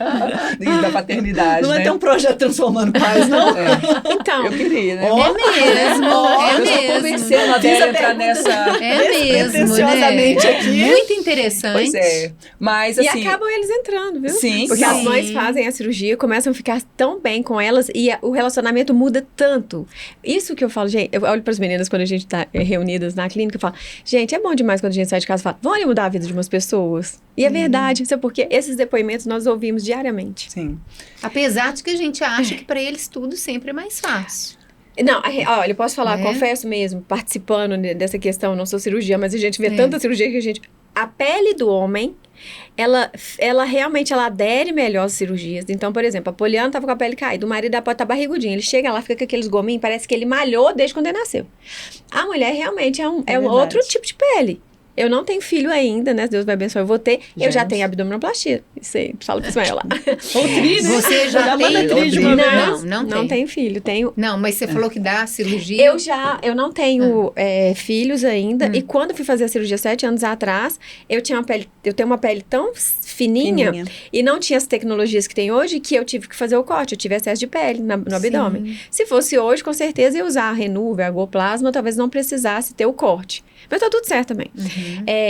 e da paternidade, Não né? é ter um projeto transformando pais, não? É, Então, eu queria, né? É mesmo, eu é estou mesmo. convencendo a Fiz Adélia a a entrar pergunta. nessa... É mesmo, Despretensiosamente né? aqui. Muito interessante. Pois é. Mas, e assim... acabam eles entrando, viu? Sim, Porque sim. as mães fazem a cirurgia, começam a ficar tão bem com elas e o relacionamento muda tanto. Isso que eu falo, gente, eu olho para as meninas quando a gente tá reunidas na clínica e falo, gente, é bom demais quando a gente sai de casa e fala, vão ali mudar a vida de umas pessoas. E é verdade, sabe por quê? Esses depoimentos nós ouvimos diariamente. Sim. Apesar de que a gente acha que pra eles tudo sempre é mais fácil. Não, olha, eu posso falar, É? confesso mesmo, participando dessa questão, não sou cirurgiã, mas a gente vê É. tanta cirurgia que a gente... A pele do homem, ela realmente, ela adere melhor às cirurgias. Então, por exemplo, a Poliana tava com a pele caída, o marido pode estar barrigudinho. Ele chega lá, fica com aqueles gominhos, parece que ele malhou desde quando ele nasceu. A mulher realmente é um verdade. outro tipo de pele. Eu não tenho filho ainda, né? Deus vai abençoar, eu vou ter. Eu já Gente. tenho abdominoplastia. Isso aí, fala pro Ismael lá. Ou tri, né? Você já manda tem? tri de uma vez. Não tem. tenho filho, tenho... Não, mas você falou que dá cirurgia. Eu não tenho filhos ainda. E quando eu fui fazer a cirurgia 7 anos atrás, eu tenho uma pele tão fininha, e não tinha as tecnologias que tem hoje, que eu tive que fazer o corte. Eu tive excesso de pele no abdômen. Se fosse hoje, com certeza ia usar a Renuva, a Goplasma, talvez não precisasse ter o corte. Mas tá tudo certo também.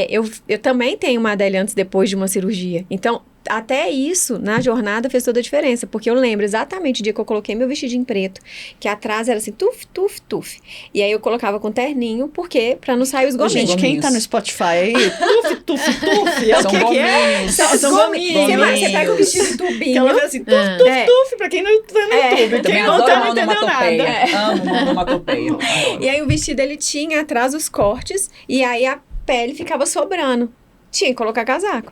Eu também tenho uma Adélia antes e depois de uma cirurgia. Então, até isso, na jornada, fez toda a diferença. Porque eu lembro exatamente o dia que eu coloquei meu vestidinho preto, que atrás era assim, tuf, tuf, tuf. E aí eu colocava com terninho, porque pra não sair os Ô, gominhos. gente, quem tá no Spotify aí, tuf, tuf, tuf, é o São que que é? gominhos. São gominhos. Você pega o vestido de Que tubinho. ela fez assim, tuf, tuf, É. tuf, pra quem não tá no YouTube. Eu também Quem não adoro tá, não entendeu onomatopeia. nada. Amo onomatopeia. E aí o vestido, ele tinha atrás os cortes, e aí a pele ficava sobrando. Tinha que colocar casaco.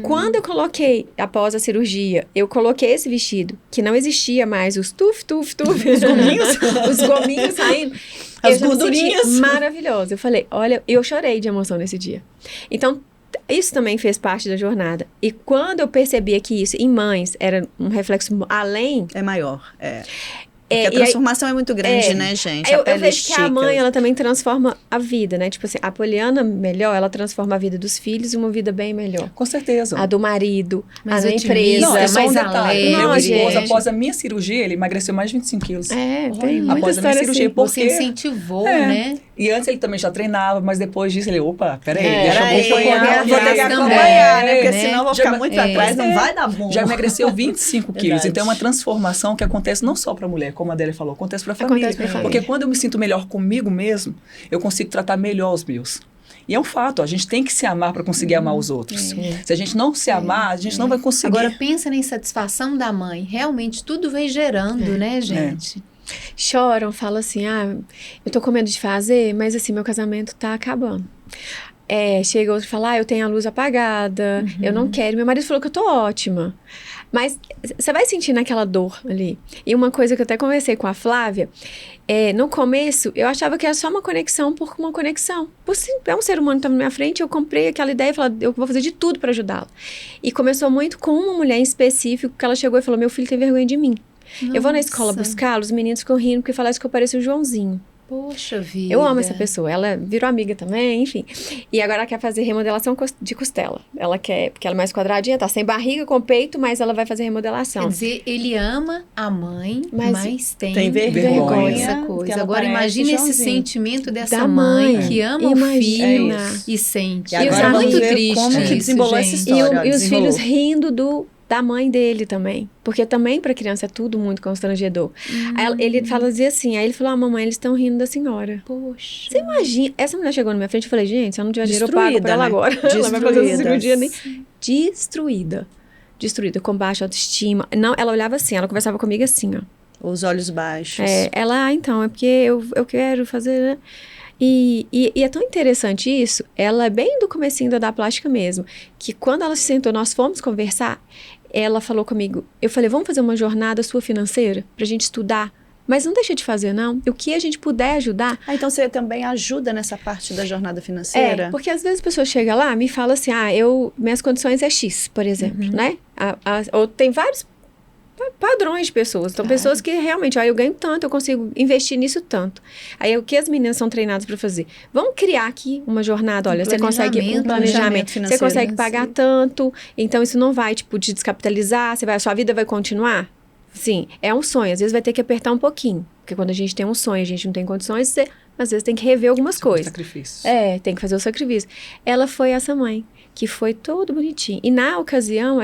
Quando eu coloquei, após a cirurgia, eu coloquei esse vestido, que não existia mais os tuf, tuf, tuf. Os gominhos? Os gominhos saindo. As Eu já me gordurinhas. senti maravilhosa. Eu falei, olha, eu chorei de emoção nesse dia. Então, isso também fez parte da jornada. E quando eu percebia que isso, em mães, era um reflexo além... É maior, é. Porque a e aí- transformação é muito grande, né, gente? A Eu pele vejo que a estica. mãe, ela também transforma a vida, né? Tipo assim, a Poliana melhor, ela transforma a vida dos filhos em uma vida bem melhor. Com certeza. A do marido, Mais a da otimista, empresa. Não, é só um mais detalhe. alegre. Meu Não, esposo, gente. após a minha cirurgia, ele emagreceu mais de 25 quilos. É, tem Olha, muita após a minha história cirurgia, assim. Você porque- incentivou, É. né? E antes ele também já treinava, mas depois disso ele, opa, peraí, É, deixa eu Peraí, acompanhar. vou ter que também, acompanhar, né? Porque né? senão eu vou Já ficar me- muito atrás, não vai dar bom. Já emagreceu 25 quilos. Verdade. Então é uma transformação que acontece não só para a mulher, como a Adélia falou, acontece para a Acontece família. pra família. Porque quando eu me sinto melhor comigo mesmo, eu consigo tratar melhor os meus. E é um fato, a gente tem que se amar para conseguir amar os outros. Se a gente não se amar, a gente não vai conseguir. Agora, pensa na insatisfação da mãe. Realmente, tudo vem gerando, né, gente? Choram, falam assim, eu tô com medo de fazer, mas assim, meu casamento tá acabando. Chega outro e fala, eu tenho a luz apagada, eu não quero. Meu marido falou que eu tô ótima. Mas você vai sentindo aquela dor ali. E uma coisa que eu até conversei com a Flávia, no começo, eu achava que era só uma conexão por uma conexão. É um ser humano que tá na minha frente, eu comprei aquela ideia e falei, eu vou fazer de tudo para ajudá-lo. E começou muito com uma mulher em específico, que ela chegou e falou, meu filho tem vergonha de mim. Nossa. Eu vou na escola buscá-lo, os meninos ficam rindo porque falaram que eu pareço o Joãozinho. Poxa vida. Eu amo essa pessoa, ela virou amiga também, enfim. E agora ela quer fazer remodelação de costela. Ela quer, porque ela é mais quadradinha, tá sem barriga, com peito, mas ela vai fazer remodelação. Quer dizer, ele ama a mãe, mas tem vergonha dessa coisa. Agora imagine esse sentimento dessa mãe que ama o filho e sente. E agora é muito ver triste como que desembolou essa história. E os filhos rindo da mãe dele também. Porque também pra criança é tudo muito constrangedor. Aí ele fazia assim, aí ele falou, mamãe, eles estão rindo da senhora. Poxa. Você imagina, essa mulher chegou na minha frente, eu falei, gente, se eu não tiver dinheiro, eu pago pra ela agora. Ela vai fazer essa cirurgia destruída, com baixa autoestima. Não, ela olhava assim, ela conversava comigo assim, ó. Os olhos baixos. Ela, então, é porque eu quero fazer, né? E é tão interessante isso, ela é bem do comecinho da plástica mesmo, que quando ela se sentou, nós fomos conversar, ela falou comigo, eu falei, vamos fazer uma jornada sua financeira pra gente estudar, mas não deixa de fazer não, o que a gente puder ajudar. Então você também ajuda nessa parte da jornada financeira? Porque às vezes a pessoa chega lá, me fala assim, minhas condições é X, por exemplo, né? Ou tem vários padrões de pessoas. Então, pessoas que realmente, eu ganho tanto, eu consigo investir nisso tanto. Aí, o que as meninas são treinadas para fazer? Vamos criar aqui uma jornada, olha, você consegue um planejamento financeiro, você consegue pagar tanto, então isso não vai, te descapitalizar, a sua vida vai continuar? Sim, é um sonho, às vezes vai ter que apertar um pouquinho, porque quando a gente tem um sonho, a gente não tem condições, às vezes tem que rever algumas coisas. Sacrifício. Tem que fazer o sacrifício. Ela foi essa mãe, que foi todo bonitinho. E na ocasião,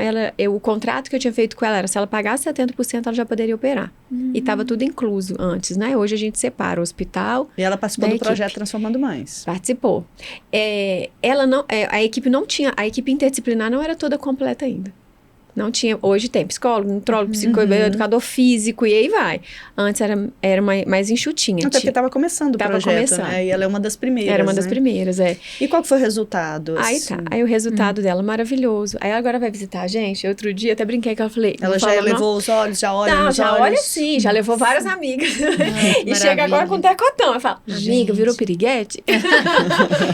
o contrato que eu tinha feito com ela era, se ela pagasse 70%, ela já poderia operar. E estava tudo incluso antes, né? Hoje a gente separa o hospital. E ela participou do projeto Transformando Mães. Participou. A equipe não tinha, a equipe interdisciplinar não era toda completa ainda. Não tinha, hoje tem psicólogo, nutrólogo, educador físico e aí vai. Antes era mais enxutinha. Até porque estava começando o projeto, né? E ela é uma das primeiras, Era uma das primeiras, E qual que foi o resultado? Aí tá, aí o resultado dela, maravilhoso. Aí ela agora vai visitar a gente. Outro dia, até brinquei que ela falei... Ela já levou os olhos, já olha nos olhos? Não, já olha sim, já levou várias amigas. E chega agora com um decotão. Ela fala, amiga, virou piriguete?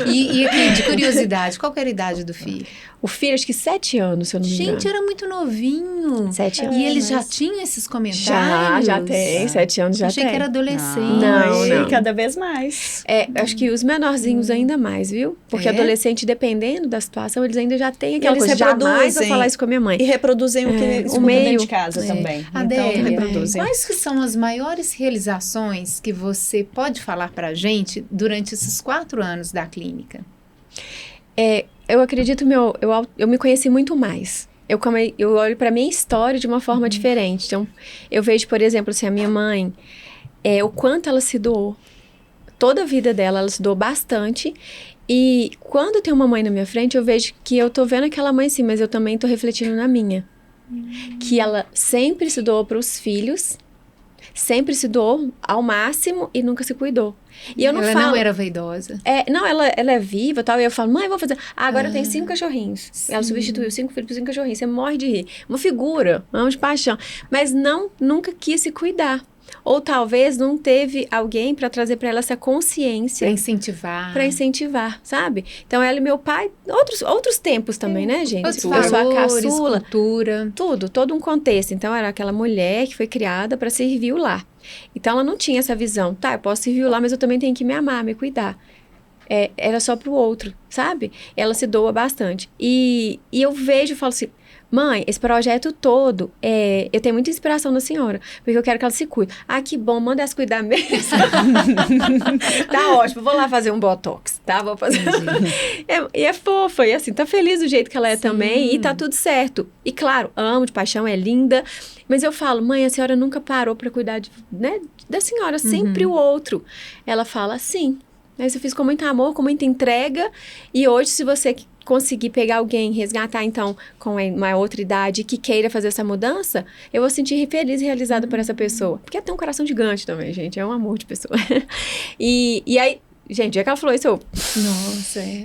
E aqui, de curiosidade, qual que era a idade do filho? O filho, acho que 7 anos, se eu não me engano. Gente, era muito novinho. 7 anos. E eles já tinham esses comentários? Já tem, 7 anos já Achei tem. que era adolescente. Não. Cada vez mais. Acho que os menorzinhos ainda mais, viu? Porque adolescente, dependendo da situação, eles ainda já têm aquela coisa. Jamais vou falar isso com a minha mãe. E reproduzem o que escutam dentro de casa também. Adélia, reproduzem. quais que são as maiores realizações que você pode falar pra gente durante esses 4 anos da clínica? Eu acredito, eu me conheci muito mais. Eu olho para minha história de uma forma diferente. Então, eu vejo, por exemplo, assim, a minha mãe, o quanto ela se doou. Toda a vida dela, ela se doou bastante. E quando tem uma mãe na minha frente, eu vejo que eu tô vendo aquela mãe sim, mas eu também tô refletindo na minha. Que ela sempre se doou para os filhos, sempre se doou ao máximo e nunca se cuidou. E eu ela não era vaidosa? Não, ela é viva e tal. E eu falo, mãe, vou fazer. Agora eu tenho 5 cachorrinhos. Sim. Ela substituiu 5 filhos por 5 cachorrinhos. Você morre de rir. Uma figura, amo de paixão. Mas nunca quis se cuidar. Ou talvez não teve alguém para trazer para ela essa consciência. Para incentivar, sabe? Então ela e meu pai, outros tempos também, né, gente? Outros valores, cultura. Todo um contexto. Então era aquela mulher que foi criada para servir o lar. Então ela não tinha essa visão, eu posso servir o lar, mas eu também tenho que me amar, me cuidar. Era só pro outro, sabe? Ela se doa bastante. E eu vejo e falo assim, mãe, esse projeto todo, eu tenho muita inspiração na senhora, porque eu quero que ela se cuide. Que bom, manda ela se cuidar mesmo. Tá ótimo, vou lá fazer um botox, tá? Vou fazer. E é fofa, e assim, tá feliz do jeito que ela é também, e tá tudo certo. E claro, amo de paixão, é linda, mas eu falo, mãe, a senhora nunca parou pra cuidar da senhora, sempre o outro. Ela fala, sim. Mas eu fiz com muito amor, com muita entrega. E hoje, se você conseguir pegar alguém, resgatar, então, com uma outra idade, que queira fazer essa mudança, eu vou sentir feliz e realizada por essa pessoa. Porque ela tem um coração gigante também, gente. É um amor de pessoa. E aí, gente, já que ela falou isso, eu... Nossa, é.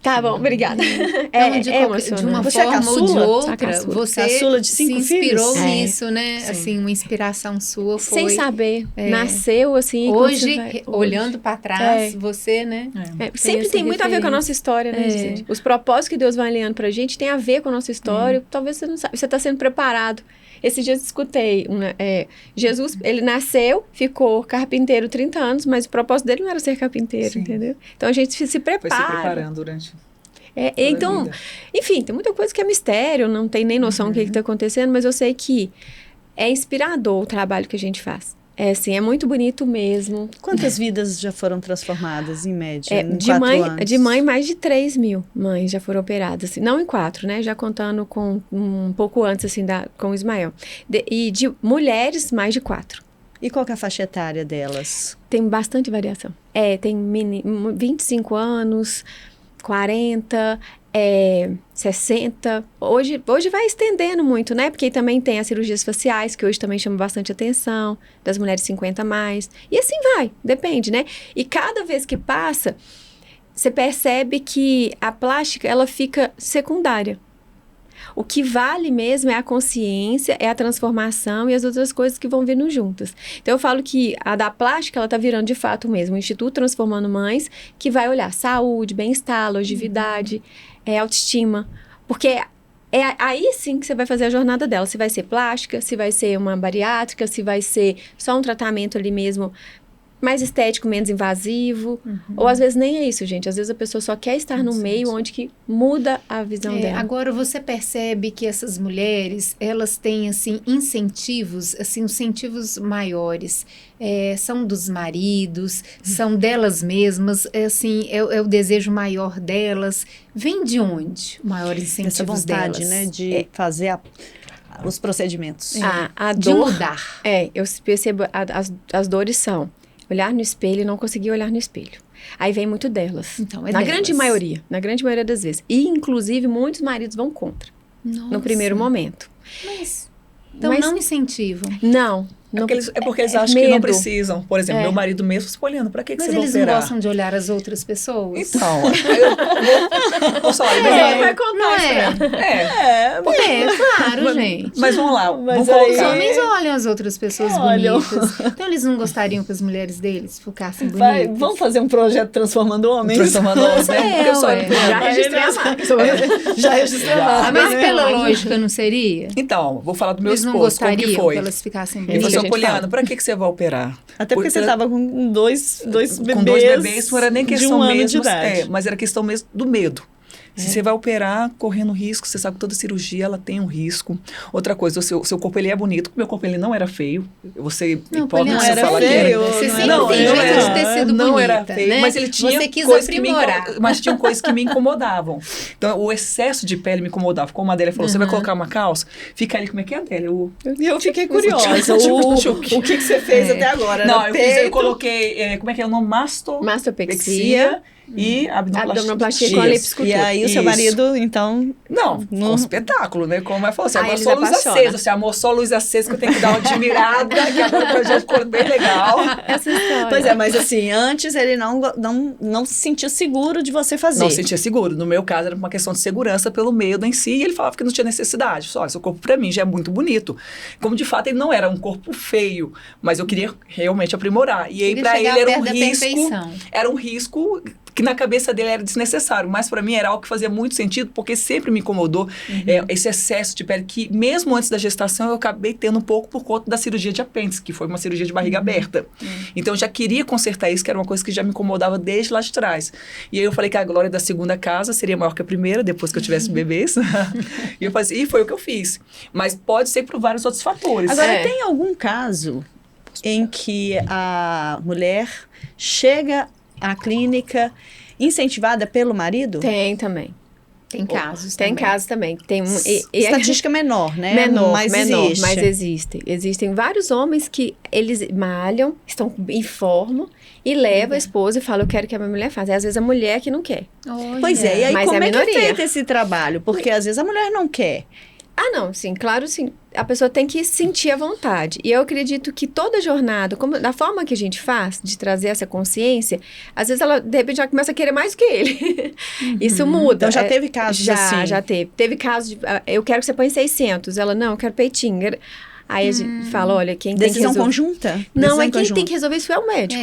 Tá bom, obrigada. Então, de uma Você é forma ou de caçula? outra, Caçula. você Caçula de se 5 inspirou filhos? nisso, né? Sim. Assim, uma inspiração sua foi... Sem saber. Nasceu assim. Hoje, hoje, olhando para trás, você, né? Sempre essa tem muito a ver com a referência. nossa história, né, É. gente? Os propósitos que Deus vai alinhando pra gente tem a ver com a nossa história. Talvez você não saiba. Você tá sendo preparado. Esses dias eu escutei. Jesus, ele nasceu, ficou carpinteiro 30 anos, mas o propósito dele não era ser carpinteiro, Sim. entendeu? Então a gente se Foi se prepara. preparando durante toda a Então, vida. enfim, tem muita coisa que é mistério, não tem nem noção do que está acontecendo, mas eu sei que é inspirador o trabalho que a gente faz. É assim, é muito bonito mesmo. Quantas vidas já foram transformadas, em média, em De 4 mãe, anos? de mãe, mais de 3 mil mães já foram operadas. Assim, não em 4, né? Já contando com um pouco antes, assim, com o Ismael. E de mulheres, mais de 4. E qual que é a faixa etária delas? Tem bastante variação. Tem 25 anos, 40, 60. Hoje vai estendendo muito, né? Porque também tem as cirurgias faciais, que hoje também chamam bastante atenção, das mulheres 50 a mais. E assim vai, depende, né? E cada vez que passa, você percebe que a plástica, ela fica secundária. O que vale mesmo é a consciência, é a transformação e as outras coisas que vão vindo juntas. Então, eu falo que a da plástica, ela tá virando de fato mesmo o Instituto Transformando Mães, que vai olhar saúde, bem-estar, longevidade, autoestima. Porque é aí sim que você vai fazer a jornada dela. Se vai ser plástica, se vai ser uma bariátrica, se vai ser só um tratamento ali mesmo mais estético, menos invasivo. Ou às vezes nem é isso, gente. Às vezes a pessoa só quer estar no meio onde que muda a visão dela. Agora, você percebe que essas mulheres, elas têm, assim, incentivos, assim, incentivos maiores. São dos maridos, são delas mesmas, assim, é o desejo maior delas. Vem de onde o maior incentivo Essa vontade, delas? né, de fazer os procedimentos. A De dor, mudar. eu percebo, as dores são olhar no espelho e não conseguir olhar no espelho. Aí vem muito delas. Então, na delas. grande maioria das vezes. E, inclusive, muitos maridos vão contra, no primeiro momento. Então, não incentivam. Não. Porque eles acham que não medo. precisam. Por exemplo, meu marido mesmo ficou olhando, pra que Mas você vai eles não operar? gostam de olhar as outras pessoas? Então, eu vou falar, vai contar Não é? Claro, gente. mas vamos lá, vamos Os colocar. homens olham as outras pessoas Olham. bonitas. Então, eles não gostariam que as mulheres deles ficassem bonitas? Vamos fazer um projeto transformando homens? Transformando homens, né? Porque eu sou Já registrei a marca. Já registrou a marca, Mas né? pela lógica não seria? Então, vou falar do meu Eles não esposo, como gostariam que foi. que elas ficassem Ele falou bonitas? assim, Poliana, pra que você vai operar? Até porque você estava com dois bebês. Com 2 bebês, não era nem de questão 1 ano mesmo, de idade. mas era questão mesmo do medo. Se você vai operar correndo risco, você sabe que toda cirurgia ela tem um risco. Outra coisa, o seu corpo ele é bonito, o meu corpo ele não era feio. Você Não, pode Poliana, você era falar feio, que Você não sempre era- tem não jeito era- de ter sido não bonita, era feio, né? mas ele tinha Você quis coisas aprimorar. mas tinha coisas que me incomodavam. Então, o excesso de pele me incomodava. Como a Adélia falou, você vai colocar uma calça, fica ali, como é que é, Adélia? E eu fiquei curiosa. O que você fez até agora? Não, Era eu peito? coloquei, como é que é o nome? Mastopexia. E Abdominoplastia com Isso. liposcultura. E aí o seu Isso. marido, então... Não, Não. um espetáculo, né? Como vai falar, você Ah, amor eles só luz apaixonam. acesa, você amor só luz acesa, que eu tenho que dar uma admirada, que agora o projeto ficou bem legal. Essa história. Pois é, mas assim, antes ele não se sentiu seguro de você fazer. Não sentia seguro. No meu caso, era uma questão de segurança pelo medo em si, e ele falava que não tinha necessidade. Só, seu corpo pra mim já é muito bonito. Como de fato ele não era um corpo feio, mas eu queria realmente aprimorar. E aí Queria pra ele chegar era um perto da risco, perfeição. era um risco que na cabeça dele era desnecessário, mas para mim era algo que fazia muito sentido, porque sempre me incomodou esse excesso de pele, que mesmo antes da gestação eu acabei tendo um pouco por conta da cirurgia de apêndice, que foi uma cirurgia de barriga aberta. Então eu já queria consertar isso, que era uma coisa que já me incomodava desde lá de trás. E aí eu falei que a glória da segunda casa seria maior que a primeira, depois que eu tivesse bebês. E foi o que eu fiz. Mas pode ser por vários outros fatores. Agora, tem algum caso em que a mulher chega à clínica incentivada pelo marido? Tem também. Tem casos Tem também. casos também. Tem Estatística menor, né? menor, mas menor, existe. mas existe. Existem vários homens que eles malham, estão em forma e levam a esposa e falam, eu quero que a minha mulher faça. E às vezes a mulher que não quer. Pois é, e aí Mas como é a é que é minoria. feito esse trabalho? Porque às vezes a mulher não quer. Ah, não, sim, claro, sim. A pessoa tem que sentir a vontade. E eu acredito que toda jornada, da forma que a gente faz, de trazer essa consciência, às vezes ela, de repente, já começa a querer mais do que ele. Isso muda. Então já teve casos assim? Já teve. Teve casos de, eu quero que você põe 600. Ela, não, eu quero peitinho. Aí a gente fala, olha, quem tem que Decisão resolver... conjunta? Não, Decisão é em quem conjunto. tem que resolver isso é o médico.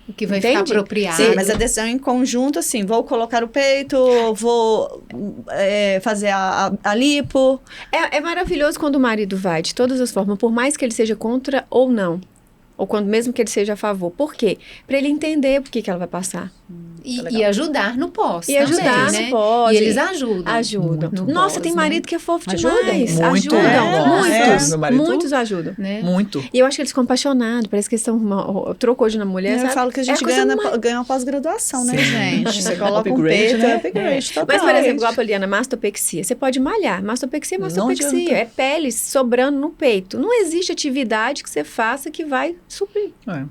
O que vai ficar Entende? apropriado. Sim, mas a decisão em conjunto, assim, vou colocar o peito, vou fazer a lipo. É maravilhoso quando o marido vai, de todas as formas, por mais que ele seja contra ou não. Ou quando mesmo que ele seja a favor. Por quê? Para ele entender por que ela vai passar. E ajudar no pós E também, ajudar né? no pós. E eles ajudam. Ajudam. No Nossa, pós, tem né? marido que é fofo Ajudam. demais. Muito. Ajudam. Nossa, meu marido- Muitos ajudam. Né? Muito. E eu acho que eles ficam apaixonados. Parece que eles estão trocou de uma mulher, Eu sabe? falo que a gente coisa ganha uma pós-graduação, né, Sim. gente? Você coloca um Upgrade, peito, né? é upgrade, total. Mas, por exemplo, igual a Poliana, mastopexia. Você pode malhar. Mastopexia é Não mastopexia. adianta. É pele sobrando no peito. Não existe atividade que você faça que vai suprir. É.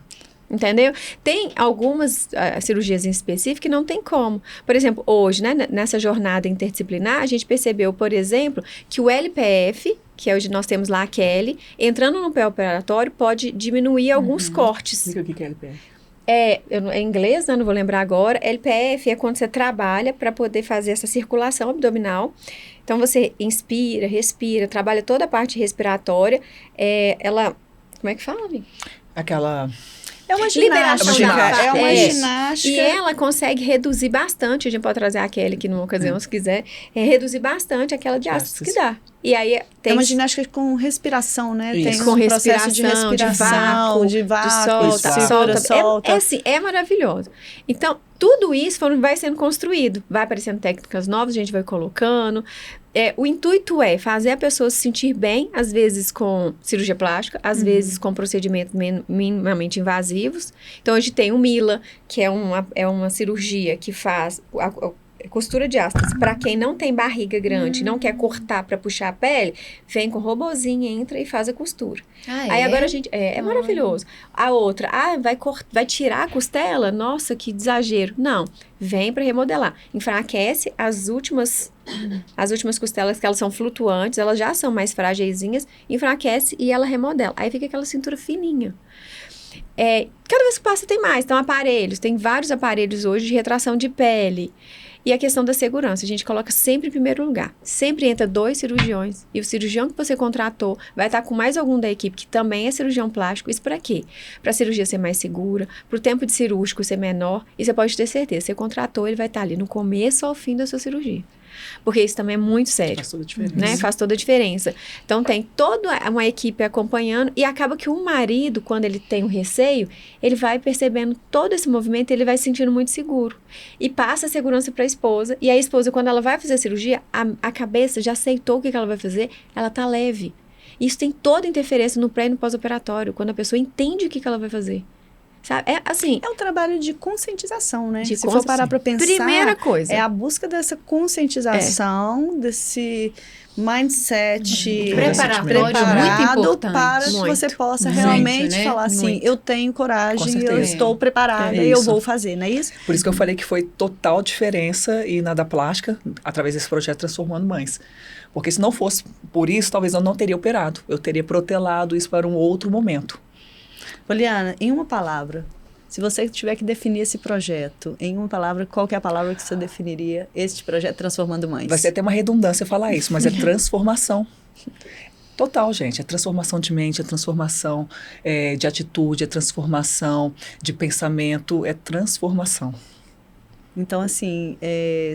Entendeu? Tem algumas cirurgias em específico que não tem como. Por exemplo, hoje, né, nessa jornada interdisciplinar, a gente percebeu, por exemplo, que o LPF, que é onde nós temos lá a Kelly, entrando no pré-operatório, pode diminuir alguns cortes. Explica o que é LPF. É em inglês, né, não vou lembrar agora. LPF é quando você trabalha para poder fazer essa circulação abdominal. Então, você inspira, respira, trabalha toda a parte respiratória. Ela... Como é que fala, amiga? Aquela... É uma Liberação ginástica. da É uma é. ginástica. E ela consegue reduzir bastante, a gente pode trazer a Kelly aqui numa ocasião, se quiser, reduzir bastante aquela diástase que dá. E aí tem É uma ginástica com respiração, né? Isso. Tem com um processo de respiração, respiração, de vácuo, solta, Isso. solta. solta. É assim, é maravilhoso. Então, tudo isso vai sendo construído. Vai aparecendo técnicas novas, a gente vai colocando. O intuito é fazer a pessoa se sentir bem, às vezes com cirurgia plástica, às vezes com procedimentos minimamente invasivos. Então, a gente tem o Mila, que é uma cirurgia que faz costura de diástase. Para quem não tem barriga grande, não quer cortar para puxar a pele, vem com o robozinho, entra e faz a costura. Aí agora a gente... É maravilhoso. A outra, vai tirar a costela? Nossa, que exagero. Não, vem para remodelar. Enfraquece as últimas costelas, que elas são flutuantes, elas já são mais fragilzinhas, enfraquece e ela remodela. Aí fica aquela cintura fininha. Cada vez que passa tem mais. Então, tem vários aparelhos hoje de retração de pele. E a questão da segurança, a gente coloca sempre em primeiro lugar. Sempre entra 2 cirurgiões. E o cirurgião que você contratou vai estar com mais algum da equipe que também é cirurgião plástico. Isso para quê? Para a cirurgia ser mais segura, para o tempo de cirúrgico ser menor. E você pode ter certeza, você contratou, ele vai estar ali no começo ao fim da sua cirurgia. Porque isso também é muito sério. Faz toda a diferença. Né? Faz toda a diferença. Então, tem toda uma equipe acompanhando e acaba que o marido, quando ele tem um receio, ele vai percebendo todo esse movimento e ele vai se sentindo muito seguro. E passa a segurança para a esposa. E a esposa, quando ela vai fazer a cirurgia, a cabeça já aceitou o que ela vai fazer, ela tá leve. Isso tem toda interferência no pré e no pós-operatório, quando a pessoa entende o que ela vai fazer. Sabe? É um trabalho de conscientização, né? De Se for parar para pensar, primeira coisa. é a busca dessa conscientização, desse mindset Preparatório, preparado muito importante. para que Muito. você possa Muito, realmente né? falar assim, Muito. eu tenho Com coragem, eu certeza. estou preparada, É eu isso. vou fazer, não é isso? Por isso que eu falei que foi total diferença e na da plástica, através desse projeto Transformando Mães. Porque se não fosse por isso, talvez eu não teria operado. Eu teria protelado isso para um outro momento. Poliana, em uma palavra, se você tiver que definir esse projeto, em uma palavra, qual que é a palavra que você definiria este projeto Transformando Mães? Vai ser até uma redundância falar isso, mas é transformação. Total, gente. É transformação de mente, é transformação de atitude, é transformação de pensamento, é transformação. Então, assim,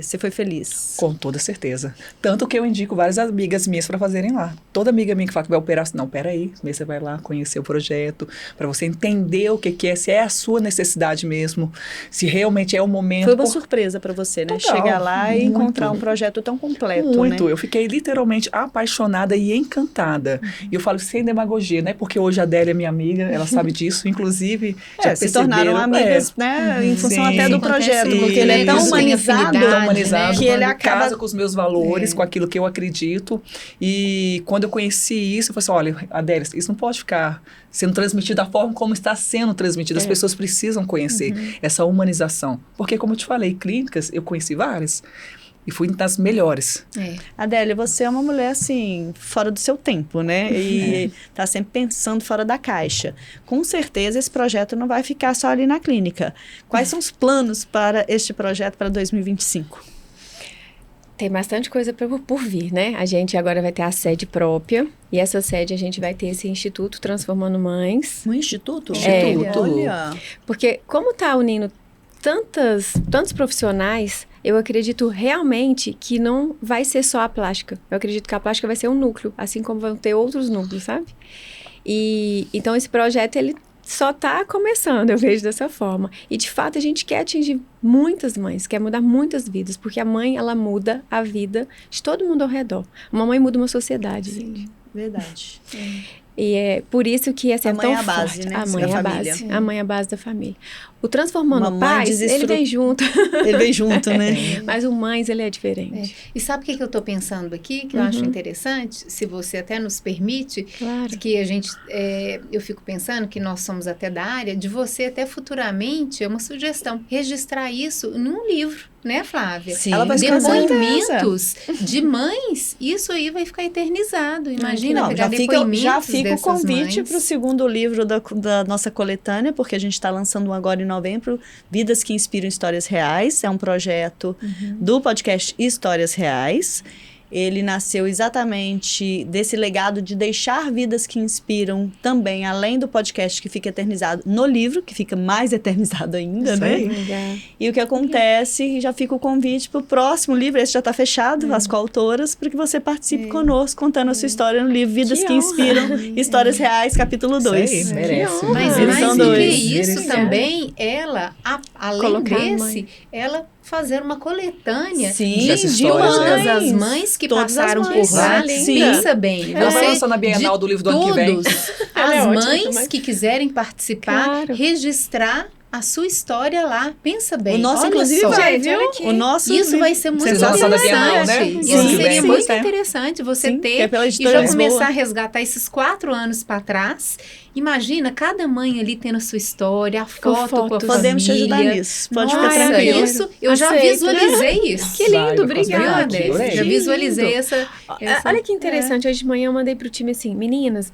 você foi feliz. Com toda certeza. Tanto que eu indico várias amigas minhas para fazerem lá. Toda amiga minha que fala que vai operar, não, peraí, você vai lá conhecer o projeto, para você entender o que é, se é a sua necessidade mesmo, se realmente é o momento. Foi uma surpresa para você, né? Total, Chegar lá e muito. encontrar um projeto tão completo, Muito. né? Eu fiquei literalmente apaixonada e encantada. E eu falo sem demagogia, né? Porque hoje a Adélia é minha amiga, ela sabe disso, inclusive. Já Se tornaram perceberam, amigas, né? Em função Sim. até do projeto, Acontece porque ele é tão Isso. humanizado, Tão humanizado, que ele quando acaba... casa com os meus valores, com aquilo que eu acredito. E quando eu conheci isso, eu falei assim, olha, Adélia, isso não pode ficar sendo transmitido da forma como está sendo transmitido. As pessoas precisam conhecer essa humanização. Porque, como eu te falei, clínicas, eu conheci várias. E fui das melhores. Adélia, você é uma mulher, assim, fora do seu tempo, né? E tá sempre pensando fora da caixa. Com certeza, esse projeto não vai ficar só ali na clínica. Quais são os planos para este projeto para 2025? Tem bastante coisa por vir, né? A gente agora vai ter a sede própria. E essa sede a gente vai ter esse Instituto Transformando Mães. Um instituto? Olha. Porque como tá unindo tantos profissionais, eu acredito realmente que não vai ser só a plástica. Eu acredito que a plástica vai ser um núcleo, assim como vão ter outros núcleos, sabe? E então esse projeto, ele só está começando, eu vejo dessa forma. E, de fato, a gente quer atingir muitas mães, quer mudar muitas vidas, porque a mãe, ela muda a vida de todo mundo ao redor. Uma mãe muda uma sociedade, gente. Verdade. E é por isso que essa é tão forte. A mãe é a base, né? A mãe é a base. A mãe é a base da família. O Transformando Pais, ele vem junto. Ele vem junto, né? Mas o Mães, ele é diferente. E sabe o que eu estou pensando aqui, que eu acho interessante? Se você até nos permite, Claro. que a gente, eu fico pensando que nós somos até da área, de você até futuramente, é uma sugestão, registrar isso num livro, né, Flávia? Sim. Ela vai Depoimentos de mães, isso aí vai ficar eternizado. Imagina pegar depoimentos já fica o convite para o segundo livro da nossa coletânea, porque a gente está lançando um agora em novembro, Vidas que Inspiram Histórias Reais. É um projeto do podcast Histórias Reais. Ele nasceu exatamente desse legado de deixar vidas que inspiram também, além do podcast que fica eternizado no livro, que fica mais eternizado ainda, Isso né? aí. E o que acontece, já fica o convite para o próximo livro, esse já está fechado, as coautoras, para que você participe conosco, contando a sua história no livro Vidas que Inspiram Histórias Reais, capítulo 2. Isso aí, merece. Mas Eles mais são do que dois. isso Merece. também, ela, além Colocar a desse, mãe. ela fazer uma coletânea Sim, Dessas de histórias, mães. todas as mães que Todas passaram as mães. por lá. Sim. Pensa bem. Ela vai Você, lançar na Bienal de do livro do ano que vem. todos, Ela é as ótima mães também. que quiserem participar, Claro. registrar a sua história lá. Pensa bem. O nosso, olha inclusive, só. vai, Gente, viu? olha aqui. O nosso Isso vai ser muito Vocês vão lançar na Bienal, interessante. né? Isso Sim, seria sim. muito Sim. interessante você Sim, que é ter pela e editora já Lisboa. começar a resgatar esses 4 anos para trás. Imagina cada mãe ali tendo a sua história, a foto com a fotos. família. Podemos te ajudar nisso. Pode ficar Nossa, tranquilo. isso, eu já Aceito. visualizei isso. Que lindo, Vai, eu obrigada. Viu, considero Adélia? adorei. Já Que visualizei lindo. essa Olha que interessante, hoje de manhã eu mandei pro time assim, meninas,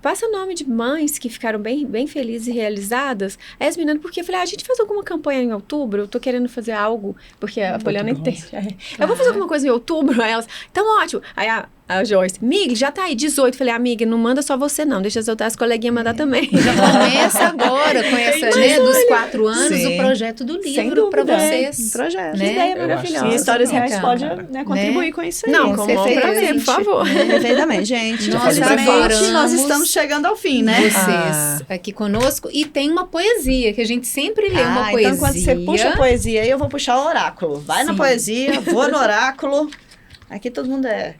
passa o nome de mães que ficaram bem felizes e realizadas. Aí as meninas, porque eu falei, a gente faz alguma campanha em outubro? Eu tô querendo fazer algo, porque a Poliana entende. Eu vou fazer alguma coisa em outubro? Aí elas, então ótimo. Aí a Joyce, Mig, já tá aí, 18. Falei, amiga, não manda só você não, deixa as outras coleguinhas mandar também. Já começa agora com essa, né, dos 4 anos, Sim. o projeto do Sem livro para dúvida. vocês. Projeto. Né? Que ideia Eu acho maravilhosa. E Histórias Reais Bacana. pode, né, contribuir com isso aí. Não, Com com certeza. prazer, por favor. Perfeitamente, gente. Nós Infelizmente, adoramos nós estamos chegando ao fim, né? Vocês aqui conosco. E tem uma poesia, que a gente sempre lê uma poesia. Então quando você puxa a poesia, eu vou puxar o oráculo. Vai na Sim. poesia, vou no oráculo. Aqui todo mundo é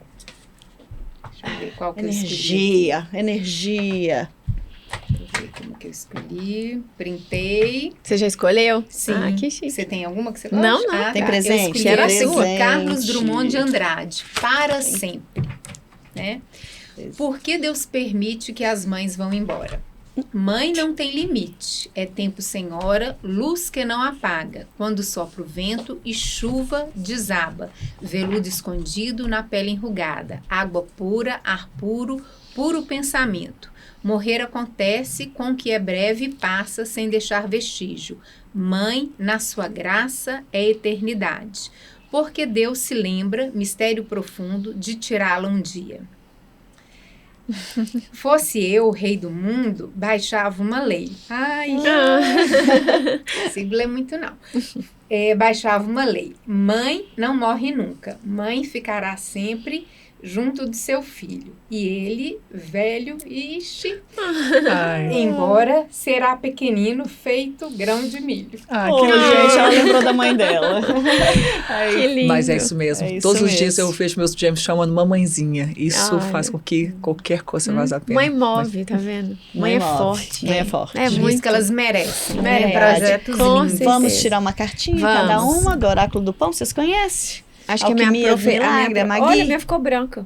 Deixa eu ver qual que eu escolhi. energia. Deixa eu ver como que eu escolhi. Printei. Você já escolheu? Sim. Ah, que chique. Você tem alguma que você gosta? Não, não. Tem tá. presente? Eu escolhi Quero a essa sua. aqui, Carlos Presente. Drummond de Andrade. Para sempre. Né? Por que Deus permite que as mães vão embora? Mãe não tem limite, é tempo sem hora, luz que não apaga, quando sopra o vento e chuva desaba, veludo escondido na pele enrugada, água pura, ar puro, puro pensamento. Morrer acontece com o que é breve e passa sem deixar vestígio. Mãe, na sua graça, é eternidade. Porque Deus se lembra, mistério profundo, de tirá-la um dia. Fosse eu o rei do mundo, baixava uma lei. Ai, não consigo ler muito não. Baixava uma lei. Mãe não morre nunca. Mãe ficará sempre junto de seu filho. E ele, velho, ixi, Ai. embora será pequenino, feito grão de milho. Ai, Ô, que lindo. gente, ela lembrou da mãe dela. Que lindo. Mas é isso mesmo. É isso Todos os mesmo. dias eu vejo meus gêmeos chamando mamãezinha. Isso Ai. faz com que qualquer coisa valha a pena. Mãe move, tá vendo? Mãe é move. forte. Mãe é forte. É Por muito isso que elas merecem. Merece. Projetos Com lindos. certeza. Vamos tirar uma cartinha, Vamos. cada uma, do Oráculo do Pão, vocês conhecem? Acho que a minha Alquimia do profe... Milagre, a Magui. Olha, a minha ficou branca.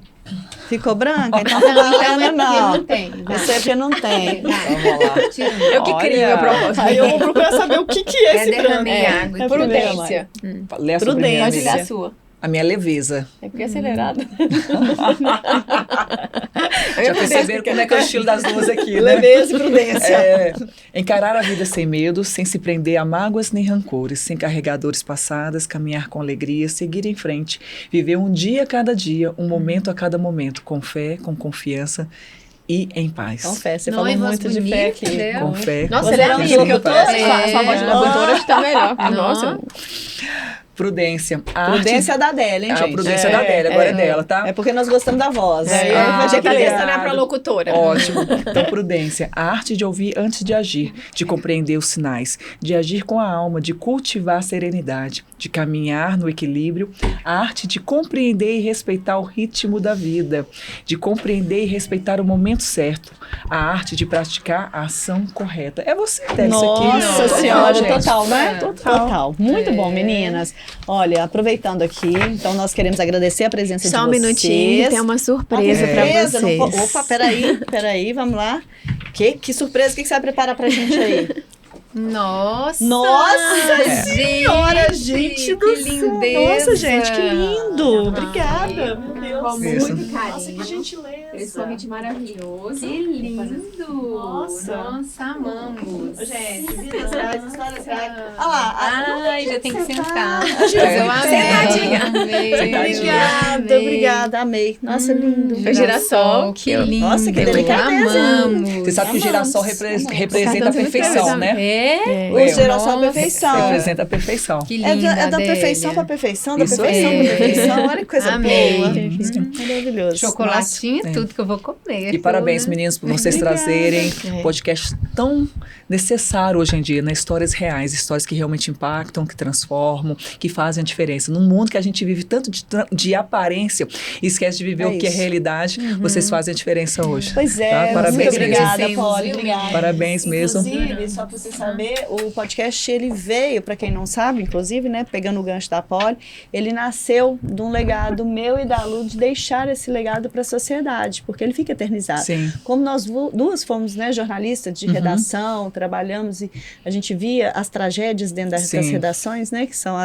Ficou branca? Então Então, não então valendo, é porque não. não tem. Esse é porque não tem. Vamos lá. Tira. Eu que crio a proposta. Aí eu vou procurar saber o que é esse branco. derramei água. É prudência. Prudência. Lê a Prudência. sobrinha, Pode amiga. ler a sua. A minha leveza. É porque é acelerado. Já perceberam como é que é o estilo das duas aqui, né? Leveza e prudência. É, encarar a vida sem medo, sem se prender a mágoas nem rancores, sem carregar dores passadas, caminhar com alegria, seguir em frente, viver um dia a cada dia, um momento a cada momento, com fé, com confiança e em paz. Com fé, você Noivas falou muito de fé bonitas, aqui. né? Com fé. Nossa, Você ele é não amigo viu que eu tô. É. Sua voz de locutora está melhor. Nossa. Prudência. A Prudência arte... da Adélia, hein, A gente? prudência da Adélia, agora é dela, tá? É porque nós gostamos da voz. Aí Ah, vai ter que A ler. questão não é pra locutora. Ótimo. Então, prudência. A arte de ouvir antes de agir, de compreender os sinais, de agir com a alma, de cultivar a serenidade, de caminhar no equilíbrio, a arte de compreender e respeitar o ritmo da vida, de compreender e respeitar o momento certo, a arte de praticar a ação correta. É você, Tess, isso aqui. Nossa Total, senhora, gente. total, né? Total. Muito É. bom, meninas. Olha, aproveitando aqui, então nós queremos agradecer a presença de Só um vocês. minutinho, tem uma surpresa pra Surpresa, vocês. não po- Opa, peraí, vamos lá. Que surpresa, o que você vai preparar pra gente aí? Nossa! Nossa senhora, gente do que céu. lindeza! Nossa, gente, que lindo. Obrigada, meu Deus. Com Isso. muito carinho. Nossa, que gentileza. Pessoalmente maravilhoso. Que lindo! Nossa. Nossa, amamos! Gente, vidas reais, histórias reais. Olha lá. Ai, já tem que sentar. É. Eu amei. Sentadinha. Amei. Obrigada, Amei. obrigada, amei. Nossa, lindo. O girassol, que lindo. Nossa, que delicadeza, hein? Amamos. Você sabe que o girassol representa a Cartão perfeição, né? É? O girassol Nossa. é perfeição. Representa a perfeição. Que É linda, da Adélia. perfeição pra perfeição, da Isso perfeição aí. pra perfeição. Olha que coisa Amei. boa. Maravilhoso. Chocolatinho, Nossa. tudo que eu vou comer. E parabéns, tudo. meninos, por vocês Obrigada. trazerem É. podcast tão necessário hoje em dia, né? Histórias reais, histórias que realmente impactam, que transformam, que fazem a diferença. Num mundo que a gente vive tanto de aparência e esquece de viver É o que é isso. realidade, vocês fazem a diferença hoje. Pois é, Tá? Parabéns muito mesmo. obrigada, Agradecemos, Polly. viu? Obrigada. Parabéns mesmo. Inclusive, só para você saber, o podcast ele veio, para quem não sabe, inclusive, né, pegando o gancho da Polly, ele nasceu de um legado meu e da Lu de deixar esse legado para a sociedade, porque ele fica eternizado. Sim. Como nós duas fomos, né, jornalistas de redação, trabalhamos e a gente via as tragédias dentro das Sim. redações, né, que são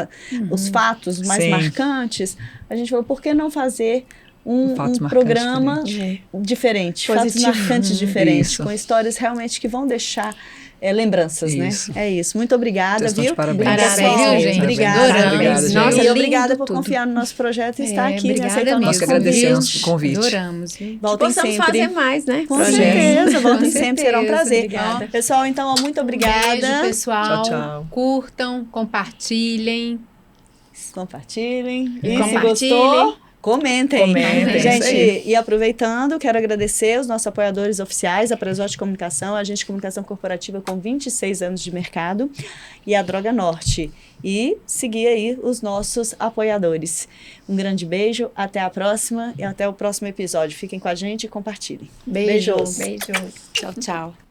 os fatos mais Sim. marcantes, a gente falou, por que não fazer um Fatos marcantes programa É. diferente, fatos Positivo. marcantes diferentes, Isso. com histórias realmente que vão deixar lembranças, Isso. né? É isso. Muito obrigada, Vocês estão viu? de parabéns. Parabéns, pessoal. viu, gente? Obrigada. Adoramos. Obrigada, gente. Nossa, e lindo obrigada por tudo. confiar no nosso projeto e estar aqui, né, obrigada aceitando o mesmo. Nós que nosso agradecemos convite. o convite. Adoramos, viu? Voltem Possamos sempre. fazer mais, né? Com Projetos. certeza, voltem Com sempre, será um certeza. prazer. Obrigada. Pessoal, então, muito obrigada. Beijo, pessoal. Tchau, tchau. Curtam, compartilhem. Compartilhem. E se Compartilhem. gostou, comentem. Comentem, isso Gente, aí. e aproveitando, quero agradecer os nossos apoiadores oficiais, a Presote Comunicação, a agente de comunicação corporativa com 26 anos de mercado e a Droga Norte. E seguir aí os nossos apoiadores. Um grande beijo, até a próxima e até o próximo episódio. Fiquem com a gente e compartilhem. Beijo. Beijos. Beijo. Tchau, tchau.